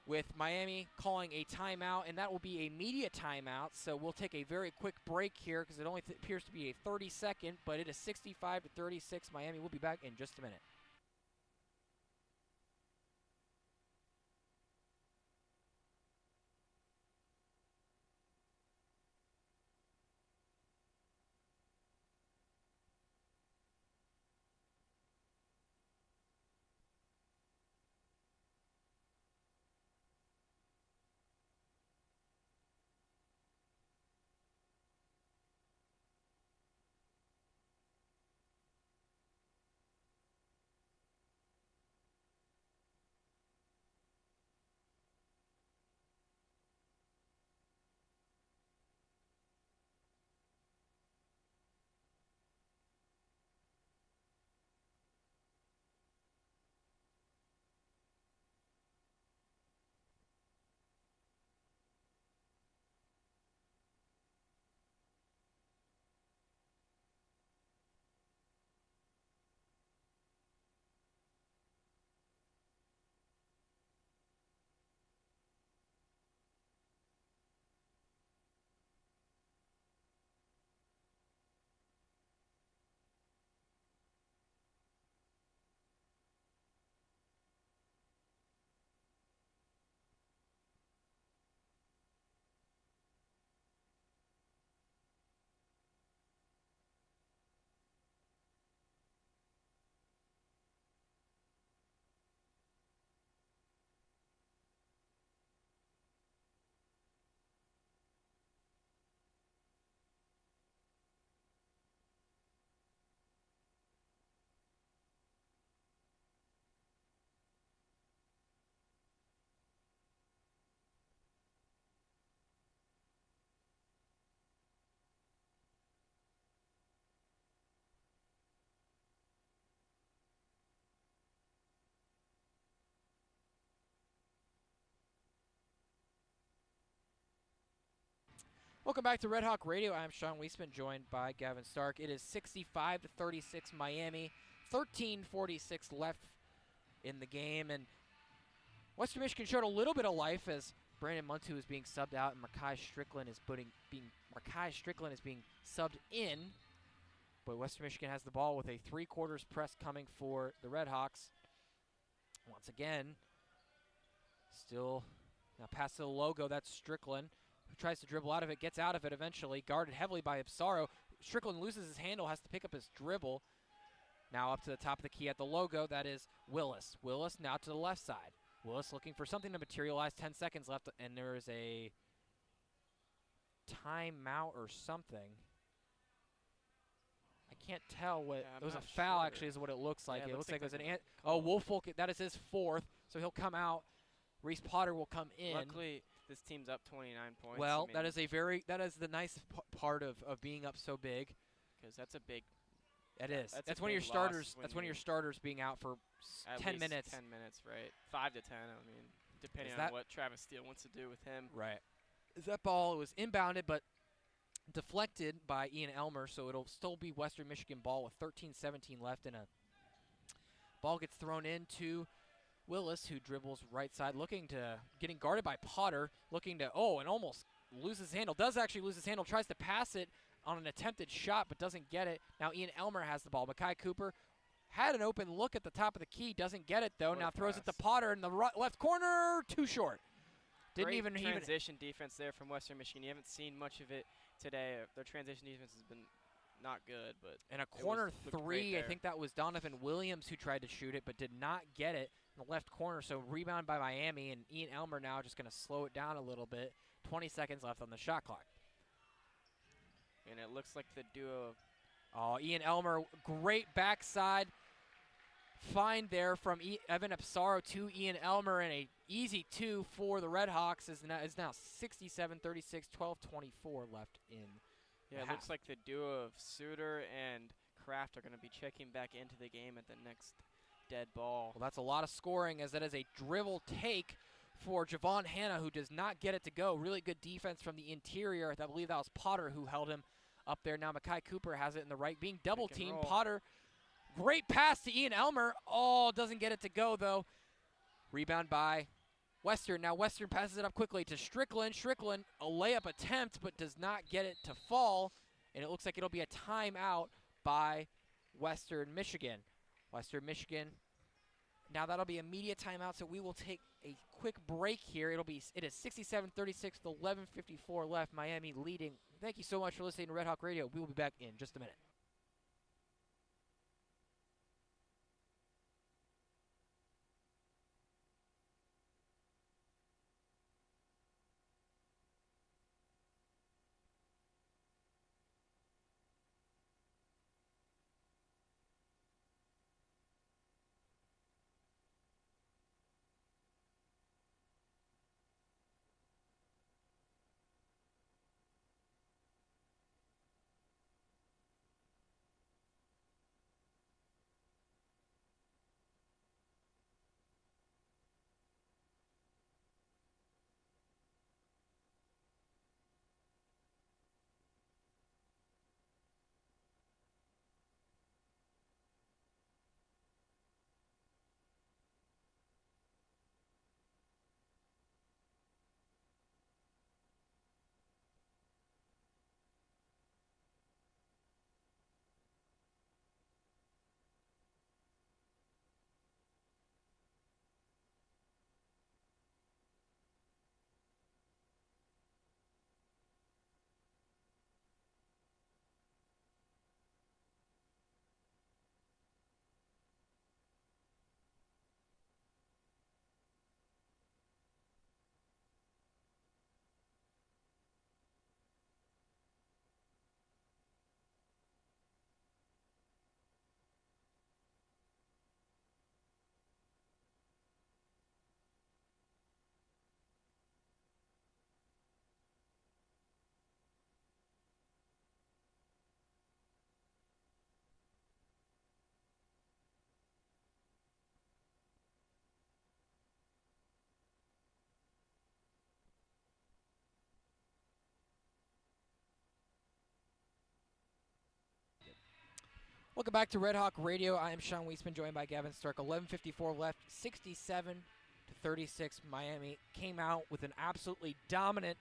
with Miami calling a timeout. And that will be a media timeout. So we'll take a very quick break here, because it only appears to be a 30-second. But it is 65-36. Miami will be back in just a minute. Welcome back to Red Hawk Radio. I'm Sean Weisman, joined by Gavin Stark. It is 65-36 Miami, 13:46 left in the game, and Western Michigan showed a little bit of life as Brandon Muntu is being subbed out and Makai Strickland is being subbed in. But Western Michigan has the ball with a 3/4 press coming for the RedHawks. Once again, still now pass to the logo. That's Strickland, who tries to dribble out of it, gets out of it eventually, guarded heavily by Absaro. Strickland loses his handle, has to pick up his dribble. Now up to the top of the key at the logo, that is Willis. Willis now to the left side. Willis looking for something to materialize, 10 seconds left, and there is a timeout or something. I can't tell what, it was a foul actually is what it looks like. Yeah, it looks like it was an, Woolfolk, that is his 4th, so he'll come out. Reese Potter will come in. Luckily, this team's up 29 points. Well, that is the nice part of being up so big. Because that's a big. It is. That's one of your starters. That's one of your starters being out for 10 minutes. 10 minutes, right? 5 to 10. I mean, depending on what Travis Steele wants to do with him. Right. That ball was inbounded, but deflected by Ian Elmer, so it'll still be Western Michigan ball with 13:17 left, and a ball gets thrown into Willis, who dribbles right side, getting guarded by Potter, looking to, and almost loses his handle. Does actually lose his handle, tries to pass it on an attempted shot, but doesn't get it. Now Ian Elmer has the ball. Makai Cooper had an open look at the top of the key, doesn't get it though. Now throws it to Potter in the left corner, too short. Great transition defense there from Western Michigan. You haven't seen much of it today. Their transition defense has been not good, but in a corner 3, I think that was Donovan Williams who tried to shoot it, but did not get it in the left corner. So rebound by Miami, and Ian Elmer now just going to slow it down a little bit. 20 seconds left on the shot clock. And it looks like the duo. Ian Elmer, great backside find there from Evan Absaro to Ian Elmer, and a easy 2 for the RedHawks is now 67-36, 12:24 left in. Yeah, it looks like the duo of Suter and Kraft are going to be checking back into the game at the next dead ball. Well, that's a lot of scoring, as that is a dribble take for Javon Hanna, who does not get it to go. Really good defense from the interior. I believe that was Potter who held him up there. Now Makai Cooper has it in the right, being double teamed. Potter, great pass to Ian Elmer. Doesn't get it to go though. Rebound by Western. Now Western passes it up quickly to Strickland. Strickland, a layup attempt, but does not get it to fall. And it looks like it'll be a timeout by Western Michigan. Western Michigan. Now that'll be a media timeout, so we will take a quick break here. It is 67-36 with 11:54 left. Miami leading. Thank you so much for listening to Red Hawk Radio. We will be back in just a minute. Welcome back to Red Hawk Radio. I am Sean Weisman, joined by Gavin Stark. 11:54 left, 67-36. Miami came out with an absolutely dominant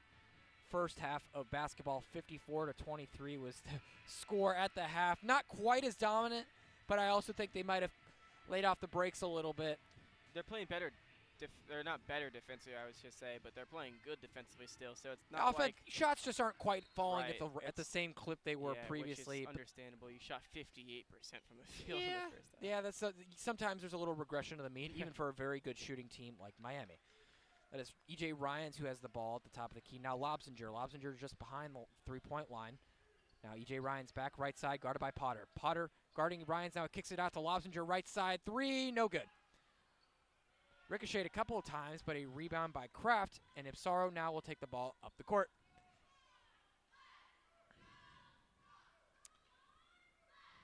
first half of basketball. 54-23 was the score at the half. Not quite as dominant, but I also think they might have laid off the brakes a little bit. They're playing better. They're not better defensively, I would just say, but they're playing good defensively still. So it's not like shots just aren't quite falling right, at the same clip they were previously. Which is understandable. You shot 58% from the field in the first half. Yeah, that's sometimes there's a little regression to the mean, even for a very good shooting team like Miami. That is E.J. Ryans who has the ball at the top of the key. Now Lobsinger. Lobsinger just behind the three-point line. Now E.J. Ryans back right side, guarded by Potter. Potter guarding Ryans now, kicks it out to Lobsinger right side. Three, no good. Ricocheted a couple of times, but a rebound by Kraft, and Ipsaro now will take the ball up the court.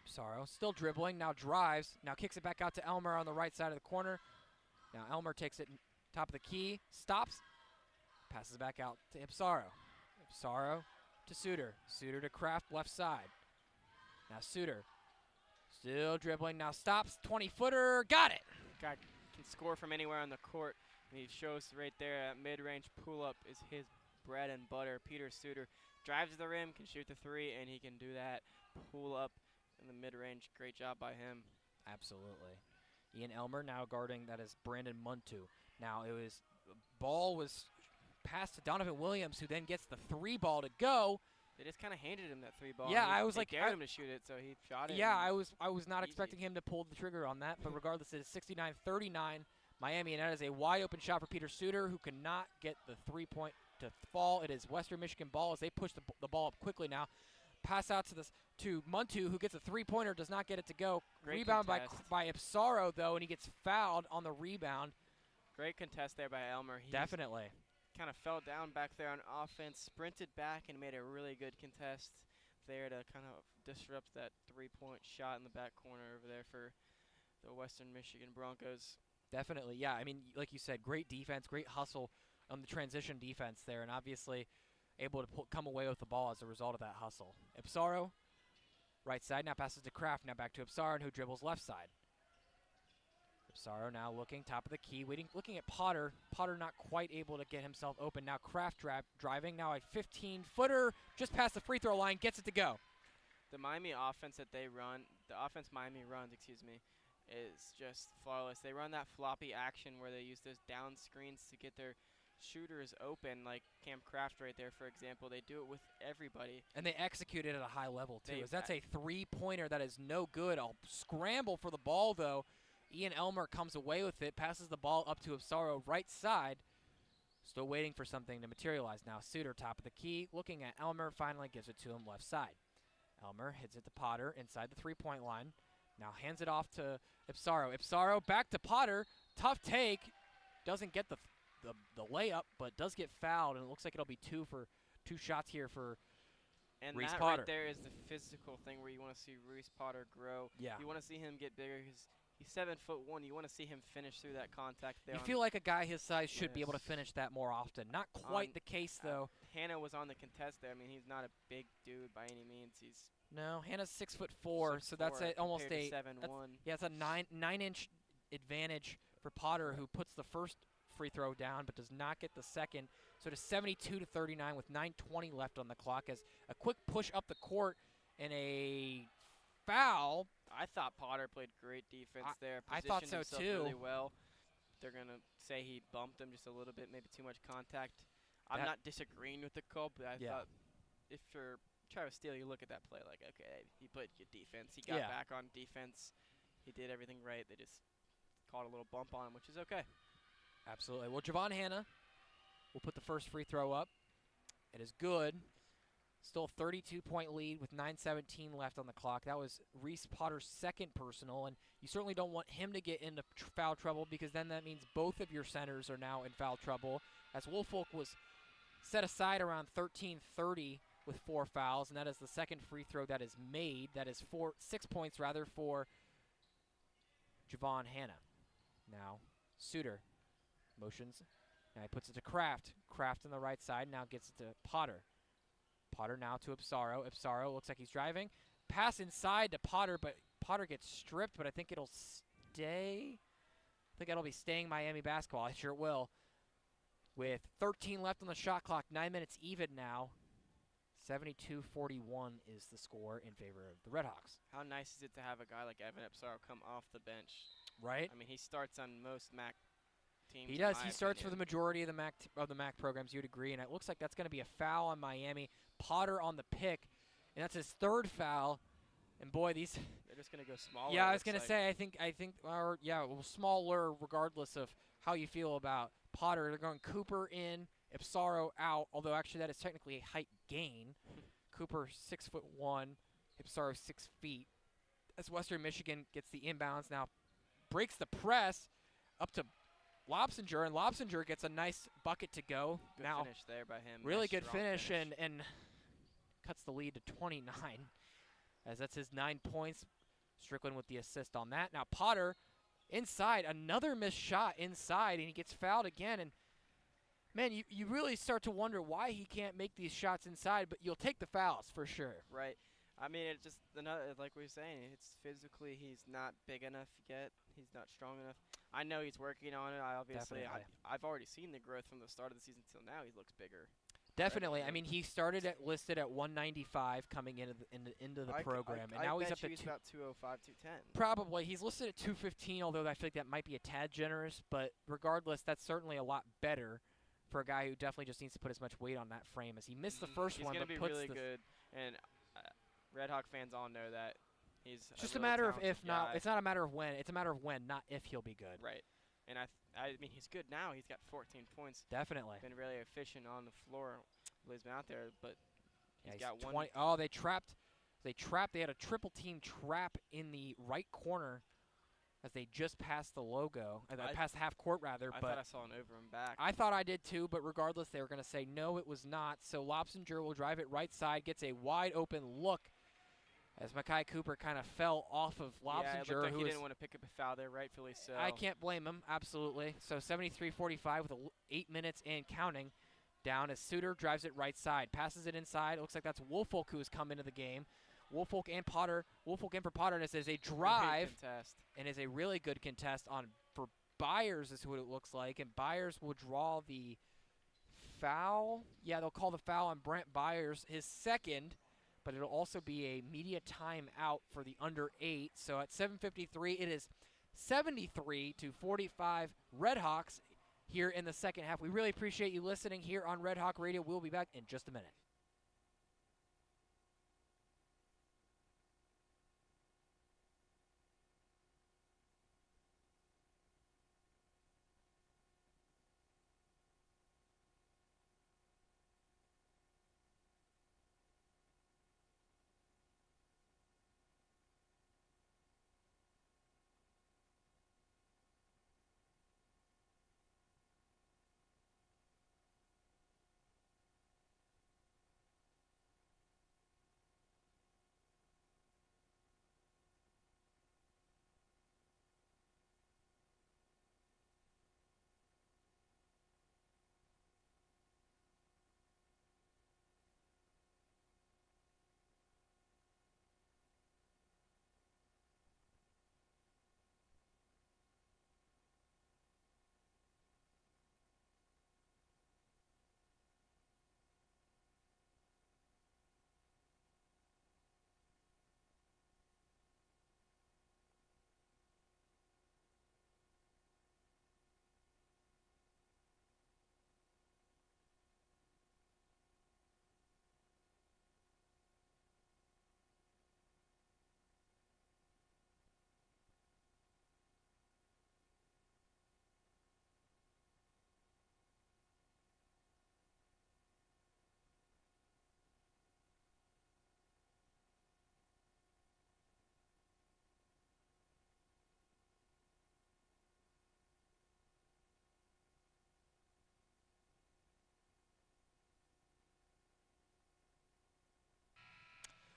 Ipsaro still dribbling, now drives, now kicks it back out to Elmer on the right side of the corner. Now Elmer takes it top of the key, stops, passes back out to Ipsaro. Ipsaro to Suter. Suter to Kraft, left side. Now Suter, still dribbling, now stops, 20-footer, got it! Can score from anywhere on the court. And he shows right there that mid-range pull-up is his bread and butter. Peter Suter drives to the rim, can shoot the three, and he can do that pull up in the mid-range. Great job by him. Absolutely. Ian Elmer now guarding, that is Brandon Muntu. Now the ball was passed to Donovan Williams, who then gets the three ball to go. They just kind of handed him that three ball. Yeah, I was like, dared him to shoot it, so he shot it. Yeah, I was not easy. expecting him to pull the trigger on that, but regardless, it is 69-39 Miami, and that is a wide open shot for Peter Suter, who cannot get the 3-point to fall. It is Western Michigan ball as they push the ball up quickly now. Pass out to Muntu, who gets a three-pointer, does not get it to go. Great Rebound contest by Ipsaro, though, and he gets fouled on the rebound. Great contest there by Elmer. Definitely. Kind of fell down back there on offense, sprinted back, and made a really good contest there to kind of disrupt that three-point shot in the back corner over there for the Western Michigan Broncos. Definitely, yeah. I mean, like you said, great defense, great hustle on the transition defense there, and obviously able to come away with the ball as a result of that hustle. Ipsaro, right side, now passes to Kraft, now back to Ipsaro, who dribbles left side. Ipsaro now looking, top of the key, looking at Potter. Potter not quite able to get himself open. Now Kraft driving, now a 15-footer, just past the free throw line, gets it to go. The Miami offense that they run, the offense Miami runs, is just flawless. They run that floppy action where they use those down screens to get their shooters open, like Cam Kraft right there, for example. They do it with everybody. And they execute it at a high level, too. That's a three-pointer that is no good. I'll scramble for the ball, though. Ian Elmer comes away with it, passes the ball up to Ipsaro right side. Still waiting for something to materialize now. Suter, top of the key, looking at Elmer, finally gives it to him left side. Elmer hits it to Potter inside the three-point line. Now hands it off to Ipsaro. Ipsaro back to Potter. Tough take. Doesn't get the layup, but does get fouled, and it looks like it'll be two shots here for Reese that Potter. Right there is the physical thing where you want to see Reese Potter grow. Yeah. You want to see him get bigger. He's 7'1". You want to see him finish through that contact there. You feel like a guy his size should be able to finish that more often. Not quite the case, though. Hannah was on the contest there. I mean, he's not a big dude by any means. No, Hannah's 6'4", so that's almost a 7'1". Yeah, it's a 9-inch advantage for Potter, who puts the first free throw down but does not get the second. So to 72-39 with 9:20 left on the clock as a quick push up the court and a foul. I thought Potter played great defense there. I thought so too. Really well. They're gonna say he bumped him just a little bit, maybe too much contact. I'm not disagreeing with the call, but I thought if you're Travis Steele, you look at that play like, okay, he played good defense. He got back on defense. He did everything right. They just caught a little bump on him, which is okay. Absolutely. Well, Javon Hannah will put the first free throw up. It is good. Still a 32-point lead with 9:17 left on the clock. That was Reese Potter's second personal, and you certainly don't want him to get into foul trouble because then that means both of your centers are now in foul trouble. As Woolfolk was set aside around 13:30 with 4 fouls, and that is the second free throw that is made. That is 6 points rather for Javon Hannah. Now Suter motions. Now he puts it to Kraft. Kraft on the right side now gets it to Potter. Potter now to Ipsaro. Ipsaro looks like he's driving. Pass inside to Potter, but Potter gets stripped, but I think it'll stay. I think it'll be staying Miami basketball. I sure will. With 13 left on the shot clock, 9 minutes even now. 72-41 is the score in favor of the RedHawks. How nice is it to have a guy like Evan Epsaro come off the bench? Right. I mean, he starts on most MAC teams. He does. He starts for the majority of the MAC programs. You'd agree, and it looks like that's going to be a foul on Miami. Potter on the pick, and that's his third foul. And boy, they're just going to go smaller. Yeah, I was going to say. I think, smaller regardless of how you feel about Potter. They're going Cooper in, Ipsaro out. Although actually that is technically a height gain. Cooper 6'1", Ipsaro 6 feet. As Western Michigan gets the inbounds now, breaks the press up to Lobsinger, and Lobsinger gets a nice bucket to go. Good now, finish there by him. Really nice good finish. finish. And cuts the lead to 29. As that's his 9 points. Strickland with the assist on that. Now Potter inside, another missed shot inside, and he gets fouled again. And man, you really start to wonder why he can't make these shots inside, but you'll take the fouls for sure. Right. I mean, it's just like we were saying, it's physically he's not big enough yet. He's not strong enough. I know he's working on it. I've already seen the growth from the start of the season till now. He looks bigger. Definitely. I mean, he started listed at 195 coming into the program, and now he's up at about 205, 210. Probably. He's listed at 215, although I feel like that might be a tad generous. But regardless, that's certainly a lot better for a guy who definitely just needs to put as much weight on that frame as he missed the first one. He's going to be really good, and RedHawk fans all know that he's just a really matter of if guy. not. It's not a matter of when. It's a matter of when, not if he'll be good. Right. And I mean, he's good now. He's got 14 points. Definitely. Been really efficient on the floor. He's been out there, but he's got 20. one. Oh, they trapped. They had a triple team trap in the right corner as they just passed the logo. Passed half court rather. I but thought I saw an over and back. I thought I did too, but regardless, they were going to say no, it was not. So Lobsinger will drive it right side, gets a wide open look as Makai Cooper kind of fell off of Lobsinger. Yeah, it looked like he didn't want to pick up a foul there, rightfully so. I can't blame him, absolutely. So 73-45 with 8 minutes and counting down as Suter drives it right side. Passes it inside. It looks like that's Woolfolk who's come into the game. Woolfolk and Potter. Woolfolk in for Potter, and this is a drive. And is a really good contest for Byers is what it looks like. And Byers will draw the foul. Yeah, they'll call the foul on Brent Byers, his second. But it'll also be a media timeout for the under 8. So at 7:53, it is 73-45 RedHawks here in the second half. We really appreciate you listening here on Red Hawk Radio. We'll be back in just a minute.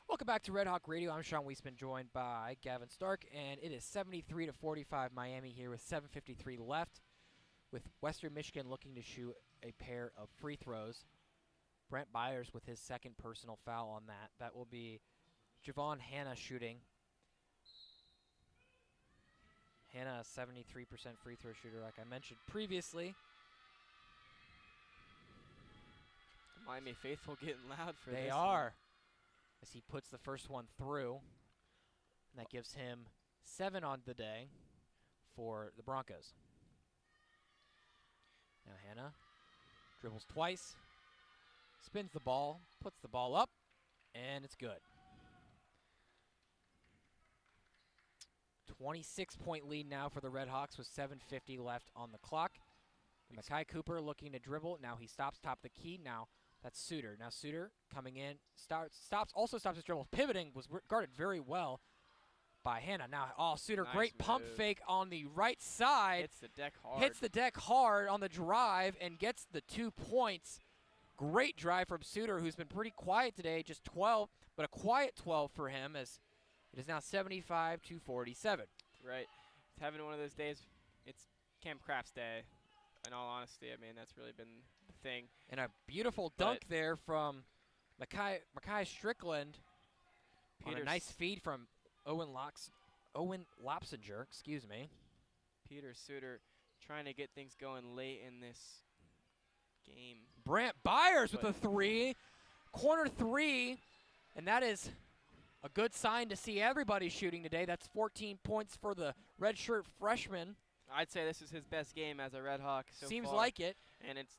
Welcome back to Red Hawk Radio. I'm Sean Weisman, joined by Gavin Stark, and it is 73-45 Miami here with 7:53 left, with Western Michigan looking to shoot a pair of free throws. Brent Byers with his second personal foul on that. That will be Javon Hanna shooting. Hannah, a 73% free throw shooter, like I mentioned previously. The Miami faithful getting loud for this. They are. As he puts the first one through. And that gives him 7 on the day for the Broncos. Now Hannah dribbles twice, spins the ball, puts the ball up, and it's good. 26-point lead now for the RedHawks with 7:50 left on the clock. Makai Cooper looking to dribble. Now he stops top of the key. Now that's Suter. Now Suter coming in, also stops his dribble. Pivoting, was guarded very well by Hannah. Now, Suter, nice great pump move. fake on the right side. Hits the deck hard. Hits the deck hard on the drive and gets the 2 points. Great drive from Suter, who's been pretty quiet today, just 12, but a quiet 12 for him as it is now 75-47. Right. It's having one of those days. It's Camp Crafts Day, in all honesty. I mean, that's really been the thing. And a beautiful dunk there from Makai Strickland on a nice feed from Owen Lopsinger, excuse me. Peter Suter trying to get things going late in this game. Brant Byers with a 3, corner 3, and that is a good sign to see everybody shooting today. That's 14 points for the redshirt freshman. I'd say this is his best game as a Red Hawk so Seems far. like it. And it's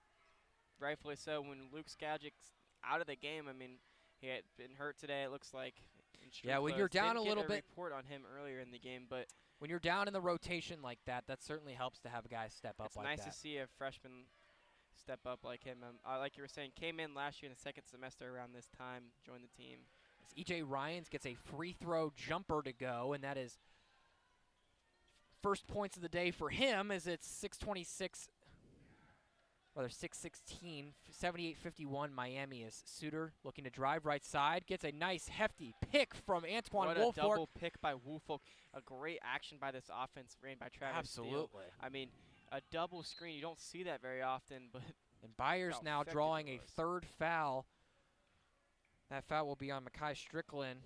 rightfully so. When Luke Skagic's out of the game, I mean, he had been hurt today, it looks like. Yeah, when you're down a little bit. Report on him earlier in the game, but when you're down in the rotation like that, that certainly helps to have guys step up like that. It's nice to see a freshman step up like him. Like you were saying, came in last year in the second semester around this time, joined the team. As E.J. Ryans gets a free throw jumper to go, and that is first points of the day for him as it's 6:26, rather 6:16, 78-51 Miami as Suter looking to drive right side, gets a nice hefty pick from Antoine Woolfolk. What a double pick by Woolfolk. A great action by this offense ran by Travis Absolutely. Steele. I mean, a double screen, you don't see that very often, but and Byers now drawing a 3rd foul. That foul will be on Makai Strickland,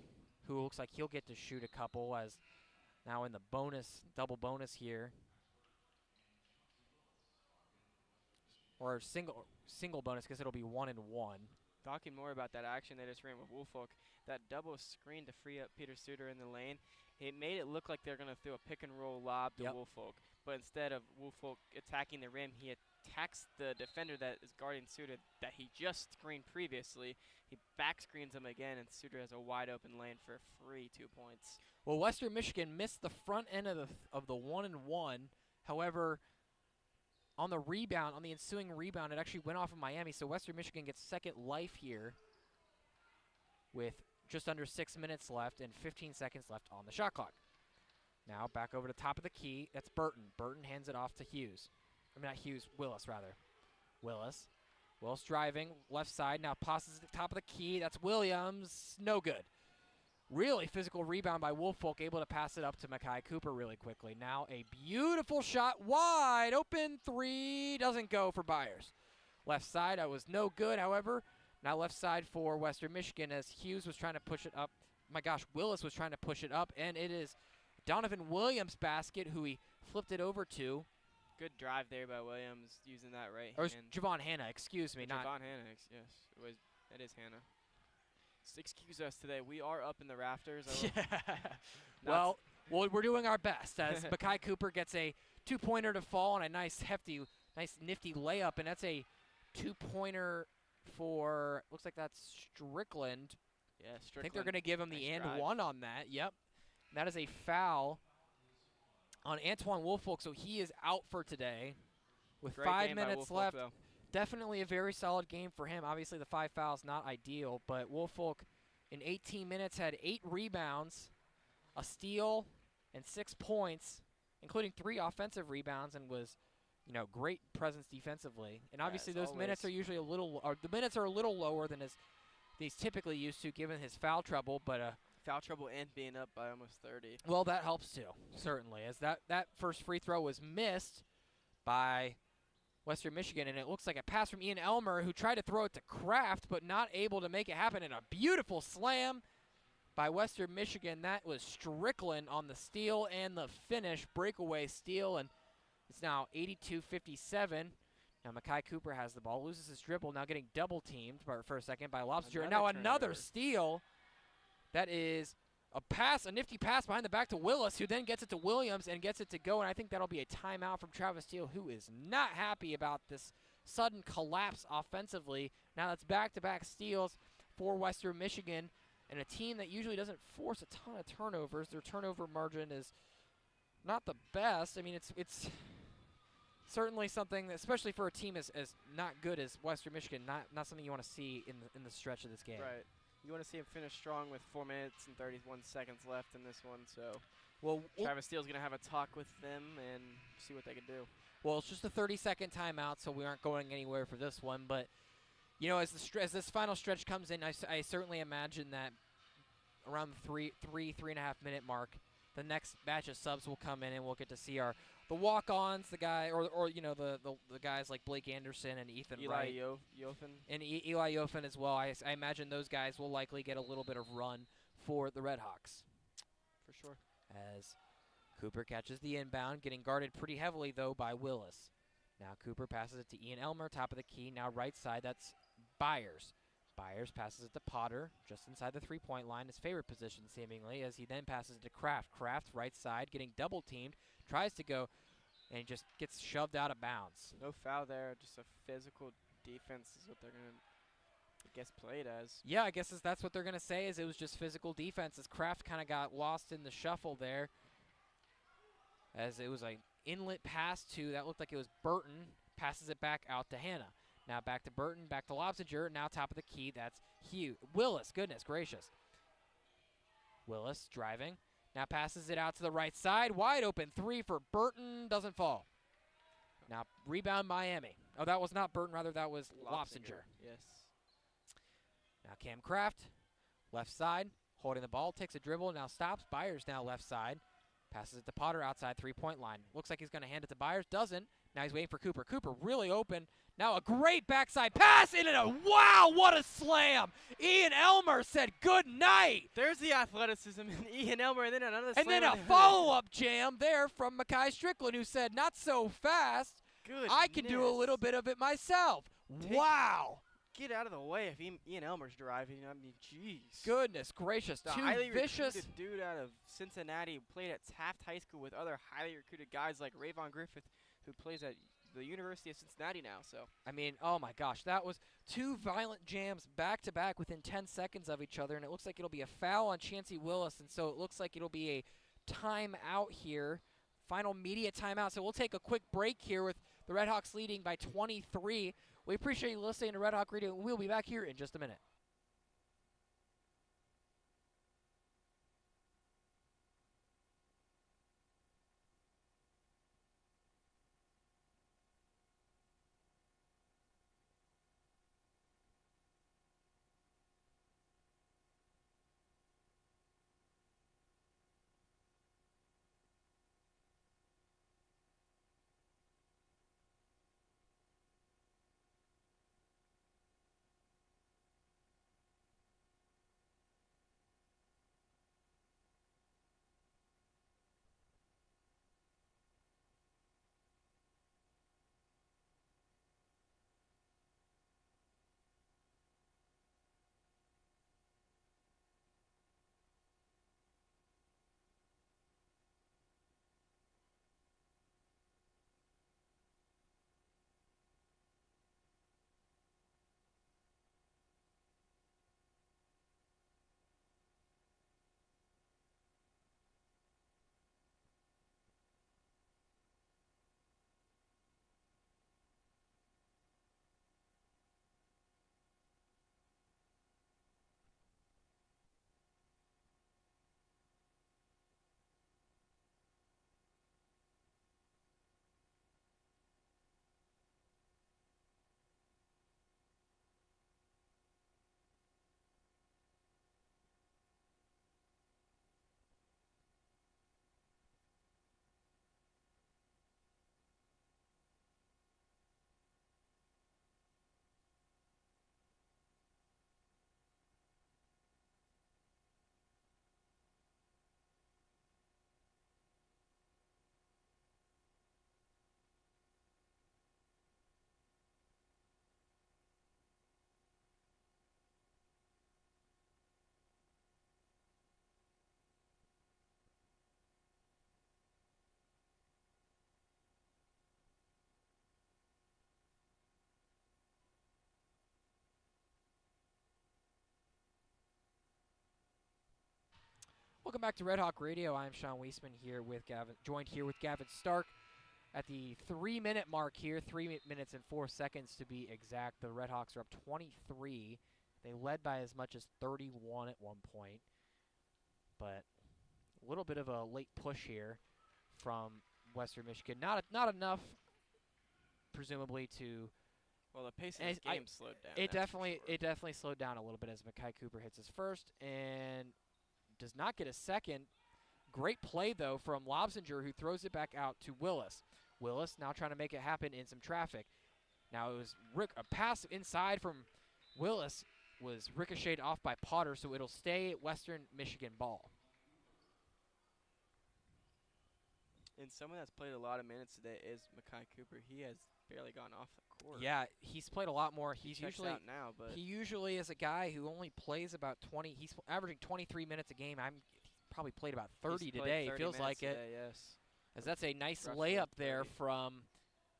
who looks like he'll get to shoot a couple as now in the double bonus here. Or single bonus because it'll be 1 and 1. Talking more about that action they just ran with Woolfolk, that double screen to free up Peter Suter in the lane, it made it look like they're going to throw a pick and roll lob to Woolfolk. But instead of Woolfolk attacking the rim, he attacks the defender that is guarding Suter that he just screened previously. He back screens him again, and Suter has a wide open lane for a free 2 points. Well, Western Michigan missed the front end of the 1 and 1. However, on the rebound, on the ensuing rebound, it actually went off of Miami. So Western Michigan gets second life here with just under 6 minutes left and 15 seconds left on the shot clock. Now back over to top of the key. That's Burton. Burton hands it off to Hughes. I mean, not Hughes, Willis, rather. Willis driving, left side. Now passes at the top of the key. That's Williams. No good. Really physical rebound by Woolfolk, able to pass it up to Makai Cooper really quickly. Now a beautiful shot, wide open 3, doesn't go for Byers. Left side, that was no good, however. Now left side for Western Michigan as Hughes was trying to push it up. My gosh, Willis was trying to push it up, and it is Donovan Williams' basket, who he flipped it over to. Good drive there by Williams, using that right or hand. Javon Hannah, excuse me. Javon Hannah, yes. It is Hannah. Excuse us today. We are up in the rafters. Well, we're doing our best as Makai Cooper gets a 2-pointer to fall on a nice nifty layup, and that's a 2-pointer for, looks like that's Strickland. Yeah, Strickland. I think they're going to give him the nice and drive. 1 on that. Yep. And that is a foul on Antoine Woolfolk, so he is out for today with Great 5 game by minutes Woolfolk, left. though. Definitely a very solid game for him. Obviously, the 5 fouls not ideal, but Woolfolk in 18 minutes had 8 rebounds, a steal, and 6 points, including 3 offensive rebounds, and was, great presence defensively. And obviously, those minutes are usually the minutes are a little lower than he's typically used to, given his foul trouble. But foul trouble and being up by almost 30. Well, that helps too, certainly, as that first free throw was missed by Western Michigan, and it looks like a pass from Ian Elmer, who tried to throw it to Kraft, but not able to make it happen, and a beautiful slam by Western Michigan. That was Strickland on the steal and the finish, breakaway steal, and it's now 82-57. Now Makai Cooper has the ball, loses his dribble, now getting double-teamed for a second by Lobster. And now another steal. That is a nifty pass behind the back to Willis, who then gets it to Williams and gets it to go, and I think that'll be a timeout from Travis Steele, who is not happy about this sudden collapse offensively. Now that's back-to-back steals for Western Michigan, and a team that usually doesn't force a ton of turnovers. Their turnover margin is not the best. I mean, it's certainly something, especially for a team as not good as Western Michigan, not something you want to see in the stretch of this game. Right. You want to see him finish strong with 4 minutes and 31 seconds left in this one. So, Travis Steele's going to have a talk with them and see what they can do. Well, it's just a 30-second timeout, so we aren't going anywhere for this one. But, you know, as this final stretch comes in, I certainly imagine that around the 3.5 minute mark, the next batch of subs will come in, and we'll get to see the walk-ons, the guy, or you know, the guys like Blake Anderson and Ethan Wright. Yofen. And Eli Yofen as well. I imagine those guys will likely get a little bit of run for the RedHawks. For sure. As Cooper catches the inbound, getting guarded pretty heavily, though, by Willis. Now Cooper passes it to Ian Elmer, top of the key. Now right side, that's Byers. Byers passes it to Potter, just inside the three-point line, his favorite position, seemingly, as he then passes it to Kraft. Kraft, right side, getting double-teamed, tries to go, and he just gets shoved out of bounds. No foul there, just a physical defense is what they're going to, I guess, play it as. Yeah, I guess that's what they're going to say, is it was just physical defense, as Kraft kind of got lost in the shuffle there, as it was an inlet pass to, that looked like it was Burton, passes it back out to Hannah. Now back to Burton, back to Lobsinger, now top of the key, that's Hugh. Willis, goodness gracious. Willis driving, now passes it out to the right side, wide open three for Burton, doesn't fall. Now rebound Miami. Oh, that was not Burton, rather that was Lobsinger. Yes. Now Cam Kraft, left side, holding the ball, takes a dribble, now stops. Byers now left side, passes it to Potter outside three-point line. Looks like he's going to hand it to Byers, doesn't. Now he's waiting for Cooper. Cooper really open. Now a great backside pass into wow, what a slam. Ian Elmer said good night. There's the athleticism in Ian Elmer, and then another slam. And then a follow-up jam there from Makai Strickland, who said, not so fast. Good. I can do a little bit of it myself. Wow. Get out of the way if Ian Elmer's driving. I mean, jeez. Goodness gracious. The highly recruited dude out of Cincinnati who played at Taft High School with other highly recruited guys like Rayvon Griffith, who plays at the University of Cincinnati now. So I mean, oh my gosh, that was two violent jams back to back within 10 seconds of each other, and it looks like it'll be a foul on Chancey Willis, and so it looks like it'll be a timeout here, final media timeout. So we'll take a quick break here with the RedHawks leading by 23. We appreciate you listening to Red Hawk Radio. We'll be back here in just a minute. Welcome back to Red Hawk Radio. I'm Sean Weisman here with joined here with Gavin Stark at the 3-minute mark here, 3 minutes and 4 seconds to be exact. The Red Hawks are up 23. They led by as much as 31 at one point, but a little bit of a late push here from Western Michigan. Not enough, presumably, to. Well, the pace of this game slowed down. It definitely slowed down a little bit as Makai Cooper hits his first and does not get a second. Great play, though, from Lobsinger, who throws it back out to Willis. Willis now trying to make it happen in some traffic. Now it was a pass inside from Willis was ricocheted off by Potter, so it'll stay Western Michigan ball. And someone that's played a lot of minutes today is Makai Cooper. He has barely gone off the court. Yeah, he's played a lot more. He's usually out now, but he usually is a guy who only plays about 20. He's averaging 23 minutes a game. He's probably played about 30 today. 30 feels like today, it. Yes. As that's a nice Roughly layup there 30. from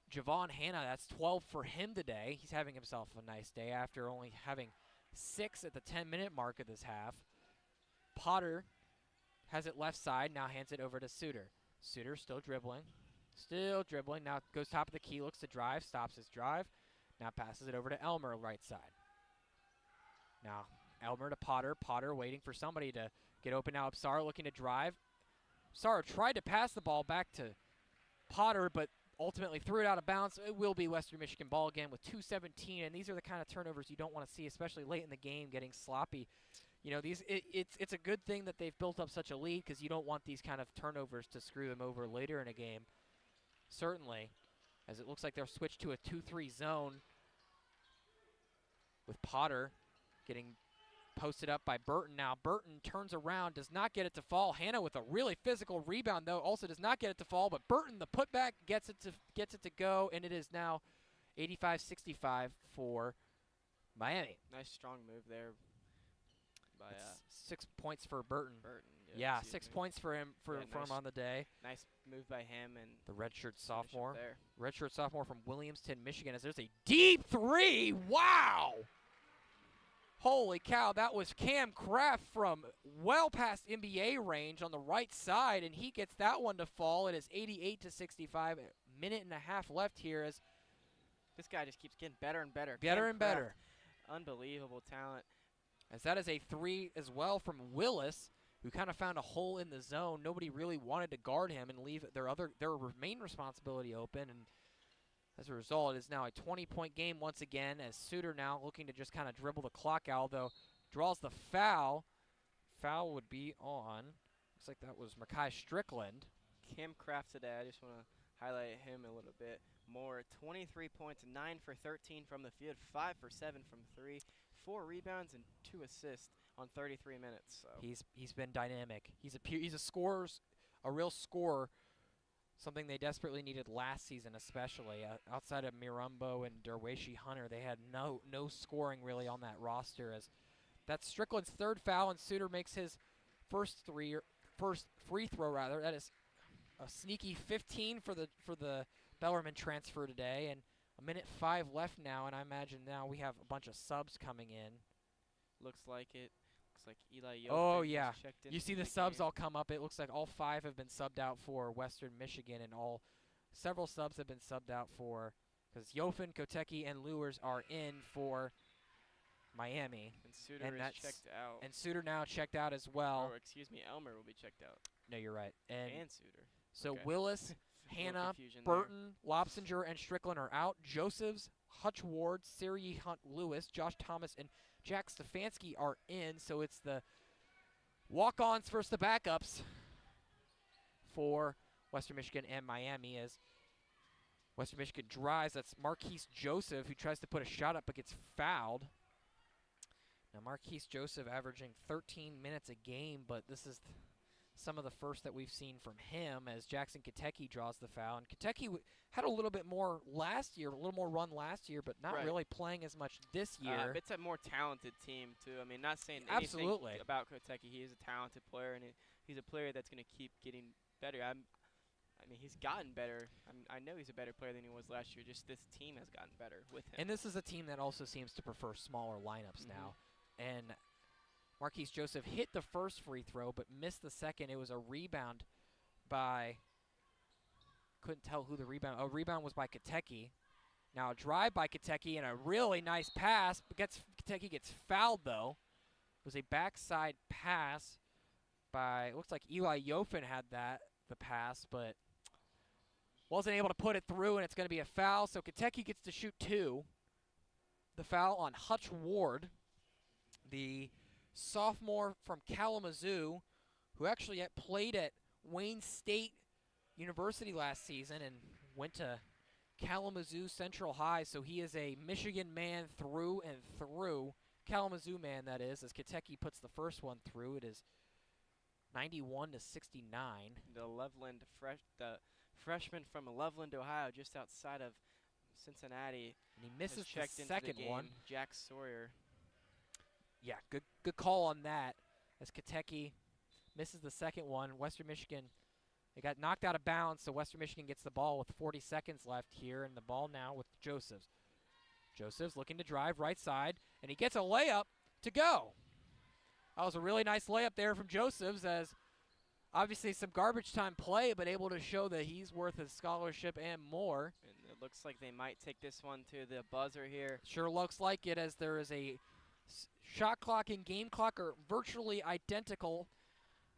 Javon Hanna. That's 12 for him today. He's having himself a nice day after only having 6 at the 10-minute mark of this half. Potter has it left side. Now hands it over to Suter. Suter still dribbling. Now goes top of the key, looks to drive, stops his drive. Now passes it over to Elmer, right side. Now Elmer to Potter. Potter waiting for somebody to get open. Now Absar looking to drive. Absar tried to pass the ball back to Potter, but ultimately threw it out of bounds. It will be Western Michigan ball again with 2:17, and these are the kind of turnovers you don't want to see, especially late in the game, getting sloppy. You know, it's a good thing that they've built up such a lead because you don't want these kind of turnovers to screw them over later in a game. Certainly, as it looks like they're switched to a 2-3 zone with Potter getting posted up by Burton now. Burton turns around, does not get it to fall. Hanna with a really physical rebound, though, also does not get it to fall. But Burton, the putback, gets it to go, and it is now 85-65 for Miami. Nice strong move there by 6 points for Burton. Yeah, 6 points for him for him on the day. Nice move by him and the redshirt sophomore. There. Redshirt sophomore from Williamston, Michigan. As there's a deep three. Wow! Holy cow, that was Cam Kraft from well past NBA range on the right side, and he gets that one to fall. It is 88-65, a minute and a half left here as this guy just keeps getting better and better. Better. Unbelievable talent. As that is a three as well from Willis, who kind of found a hole in the zone. Nobody really wanted to guard him and leave their main responsibility open, and as a result, it is now a 20-point game once again as Suter now looking to just kind of dribble the clock out, though draws the foul. Foul would be on. Looks like that was Makai Strickland. Cam Kraft today, I just want to highlight him a little bit more. 23 points, 9 for 13 from the field, 5 for 7 from 3, 4 rebounds, and 2 assists on 33 minutes. So He's been dynamic. He's a real scorer. Something they desperately needed last season, especially outside of Mirumbo and Derwashi Hunter. They had no scoring really on that roster. As that's Strickland's third foul, and Suter makes his first free throw rather. That is a sneaky 15 for the Bellarmine transfer today, and a minute 5 left now. And I imagine now we have a bunch of subs coming in. Looks like it. Looks like Eli Yofin. Oh yeah, checked in you see the subs all come up. It looks like all 5 have been subbed out for Western Michigan, and several subs have been subbed out for because Yofin, Kotecki, and Lewers are in for Miami. And Suter is checked out. And Suter now checked out as well. Oh, excuse me, Elmer will be checked out. No, you're right. And Suter. So okay. Willis, Hanna, Burton, Lobsinger, and Strickland are out. Josephs, Hutch Ward, Siri Hunt Lewis, Josh Thomas, and Jack Stefanski are in. So it's the walk-ons versus the backups for Western Michigan and Miami as Western Michigan drives. That's Marquise Joseph who tries to put a shot up but gets fouled. Now Marquise Joseph averaging 13 minutes a game, but this is some of the first that we've seen from him as Jackson Kotecki draws the foul. And Kotecki had a little bit more last year, a little more run last year, but not really playing as much this year. It's a more talented team, too. I mean, not saying absolutely anything about Kotecki. He is a talented player, and he's a player that's going to keep getting better. I mean, he's gotten better. I know he's a better player than he was last year. Just this team has gotten better with him. And this is a team that also seems to prefer smaller lineups now. And Marquise Joseph hit the first free throw but missed the second. It was a rebound by, couldn't tell who the rebound, rebound was by Kateki. Now a drive by Kateki and a really nice pass, but Kateki gets fouled though. It was a backside pass by, looks like Eli Yofin had the pass, but wasn't able to put it through, and it's going to be a foul, so Kateki gets to shoot 2. The foul on Hutch Ward, the sophomore from Kalamazoo, who actually played at Wayne State University last season and went to Kalamazoo Central High, so he is a Michigan man through and through. Kalamazoo man, that is, as Kateki puts the first one through. It is 91-69. The freshman from Loveland, Ohio, just outside of Cincinnati. And he misses the second one. Jack Sawyer. Yeah, good call on that, as Kateki misses the second one. Western Michigan, they got knocked out of bounds, so Western Michigan gets the ball with 40 seconds left here, and the ball now with Josephs. Josephs looking to drive right side, and he gets a layup to go. That was a really nice layup there from Josephs, as obviously some garbage time play, but able to show that he's worth his scholarship and more. And it looks like they might take this one to the buzzer here. Sure looks like it, as there is a shot clock and game clock are virtually identical,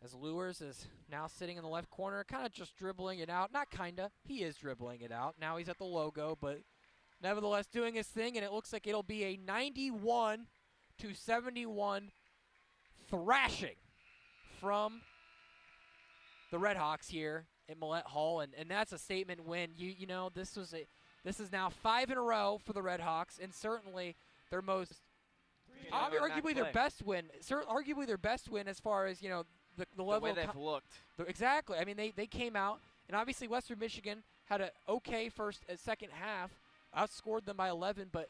as Lewis is now sitting in the left corner, kind of just dribbling it out. Not kinda, he is dribbling it out. Now he's at the logo, but nevertheless doing his thing, and it looks like it'll be a 91-71 thrashing from the RedHawks here at Millett Hall, and that's a statement win. You know, this is now 5 in a row for the RedHawks, and certainly their most arguably their best win. Arguably their best win as far as, you know, the level way they've looked. Exactly. I mean, they came out, and obviously Western Michigan had an okay second half, outscored them by 11, but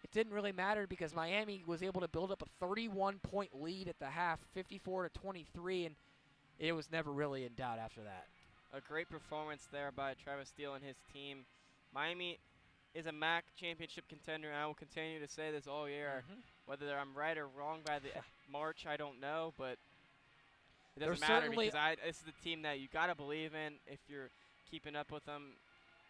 it didn't really matter because Miami was able to build up a 31-point lead at the half, 54-23, and it was never really in doubt after that. A great performance there by Travis Steele and his team. Miami is a MAC championship contender, and I will continue to say this all year. Whether I'm right or wrong by the March, I don't know, but it doesn't matter because this is the team that you got to believe in if you're keeping up with them,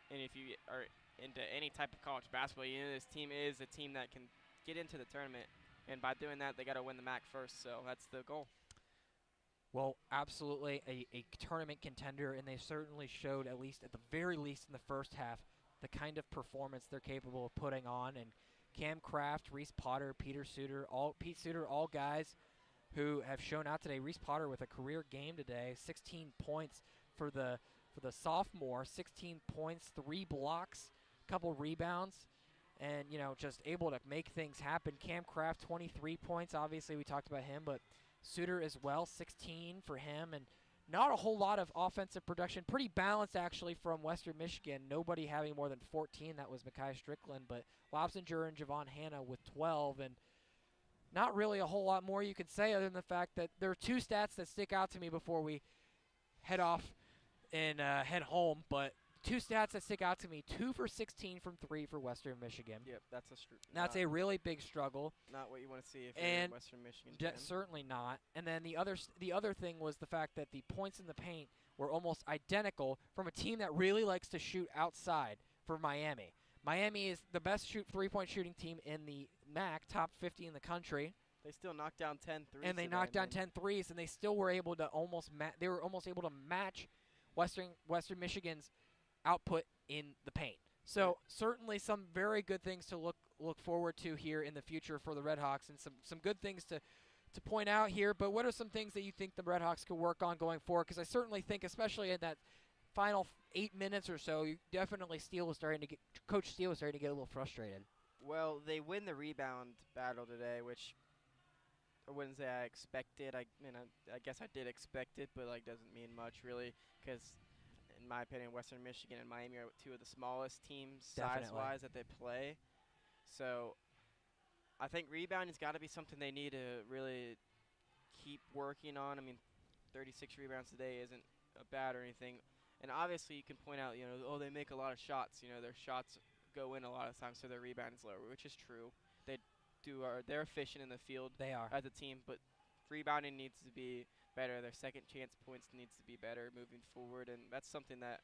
and if you are into any type of college basketball. You know, this team is a team that can get into the tournament, and by doing that, they got to win the MAC first, so that's the goal. Well, absolutely a tournament contender, and they certainly showed, at the very least in the first half, the kind of performance they're capable of putting on. And Cam Kraft, Reese Potter, Pete Suter, all guys who have shown out today. Reese Potter with a career game today, 16 points for the sophomore, 16 points, 3 blocks, couple rebounds, and, you know, just able to make things happen. Cam Kraft, 23 points. Obviously, we talked about him, but Suter as well, 16 for him, and not a whole lot of offensive production. Pretty balanced, actually, from Western Michigan. Nobody having more than 14. That was Mekhi Strickland, but Lobsinger and Javon Hanna with 12, and not really a whole lot more you could say other than the fact that there are 2 stats that stick out to me before we head off and head home, but 2 stats that stick out to me: 2 for 16 from 3 for Western Michigan. Yep, that's a really big struggle. Not what you want to see if you're Western Michigan. Certainly not. And then the other thing was the fact that the points in the paint were almost identical from a team that really likes to shoot outside for Miami. Miami is the best 3-point shooting team in the MAC, top 50 in the country. They still knocked down 10 threes. And they knocked down 10 threes, and they still were able to almost match Western Michigan's output in the paint. So certainly some very good things to look forward to here in the future for the RedHawks, and some good things to point out here. But what are some things that you think the RedHawks could work on going forward? Because I certainly think, especially in that final 8 minutes or so, Coach Steele was starting to get a little frustrated. Well, they win the rebound battle today, which I wouldn't say I expected. I guess I did expect it, but doesn't mean much really, because in my opinion, Western Michigan and Miami are 2 of the smallest teams size-wise that they play. So I think rebounding's got to be something they need to really keep working on. I mean, 36 rebounds today isn't bad or anything. And obviously you can point out, they make a lot of shots. Their shots go in a lot of times, so their rebound is lower, which is true. They're efficient in the field. They are. As a team, but rebounding needs to be better. Their second chance points needs to be better moving forward, and that's something that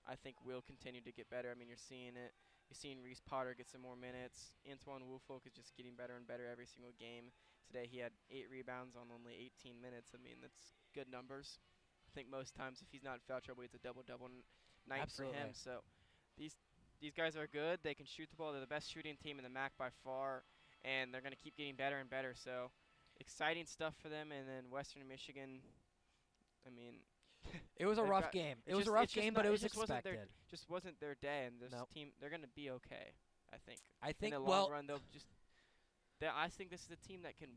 I think will continue to get better. I mean, you're seeing it. You're seeing Reese Potter get some more minutes. Antoine Woolfolk is just getting better and better every single game. Today he had 8 rebounds on only 18 minutes. I mean, that's good numbers. I think most times if he's not in foul trouble, it's a double-double night Absolutely. for him. So these guys are good. They can shoot the ball. They're the best shooting team in the MAC by far, and they're going to keep getting better and better. So exciting stuff for them. And then Western Michigan, I mean, it was a rough game. It was a rough game, but it was expected. Just wasn't their day, and this Nope. team, they're going to be okay, I think. I think, in the long run, they'll just. I think this is a team that can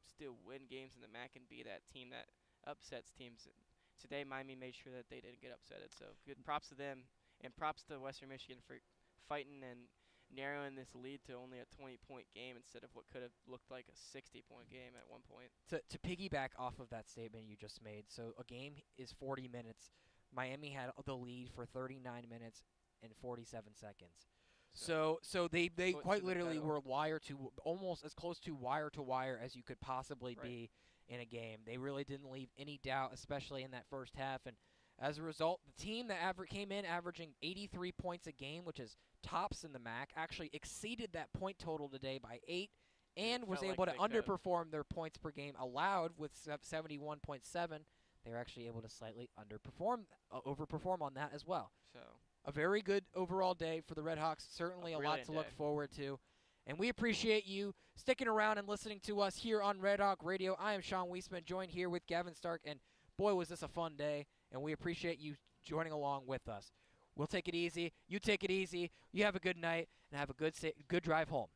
still win games in the MAC and be that team that upsets teams. And today, Miami made sure that they didn't get upsetted. So good props to them, and props to Western Michigan for fighting and narrowing this lead to only a 20-point game instead of what could have looked like a 60-point game at one point. To piggyback off of that statement you just made, so a game is 40 minutes. Miami had the lead for 39 minutes and 47 seconds. So they quite literally were almost as close to wire as you could possibly be in a game. They really didn't leave any doubt, especially in that first half. And as a result, the team that came in averaging 83 points a game, which is tops in the MAC, actually exceeded that point total today by 8 and was able to underperform their points per game allowed with 71.7. They were actually able to slightly overperform on that as well. So a very good overall day for the RedHawks. Certainly a lot to look forward to. And we appreciate you sticking around and listening to us here on Red Hawk Radio. I am Sean Weisman, joined here with Gavin Stark. And boy, was this a fun day. And we appreciate you joining along with us. We'll take it easy. You take it easy. You have a good night and have a good drive home.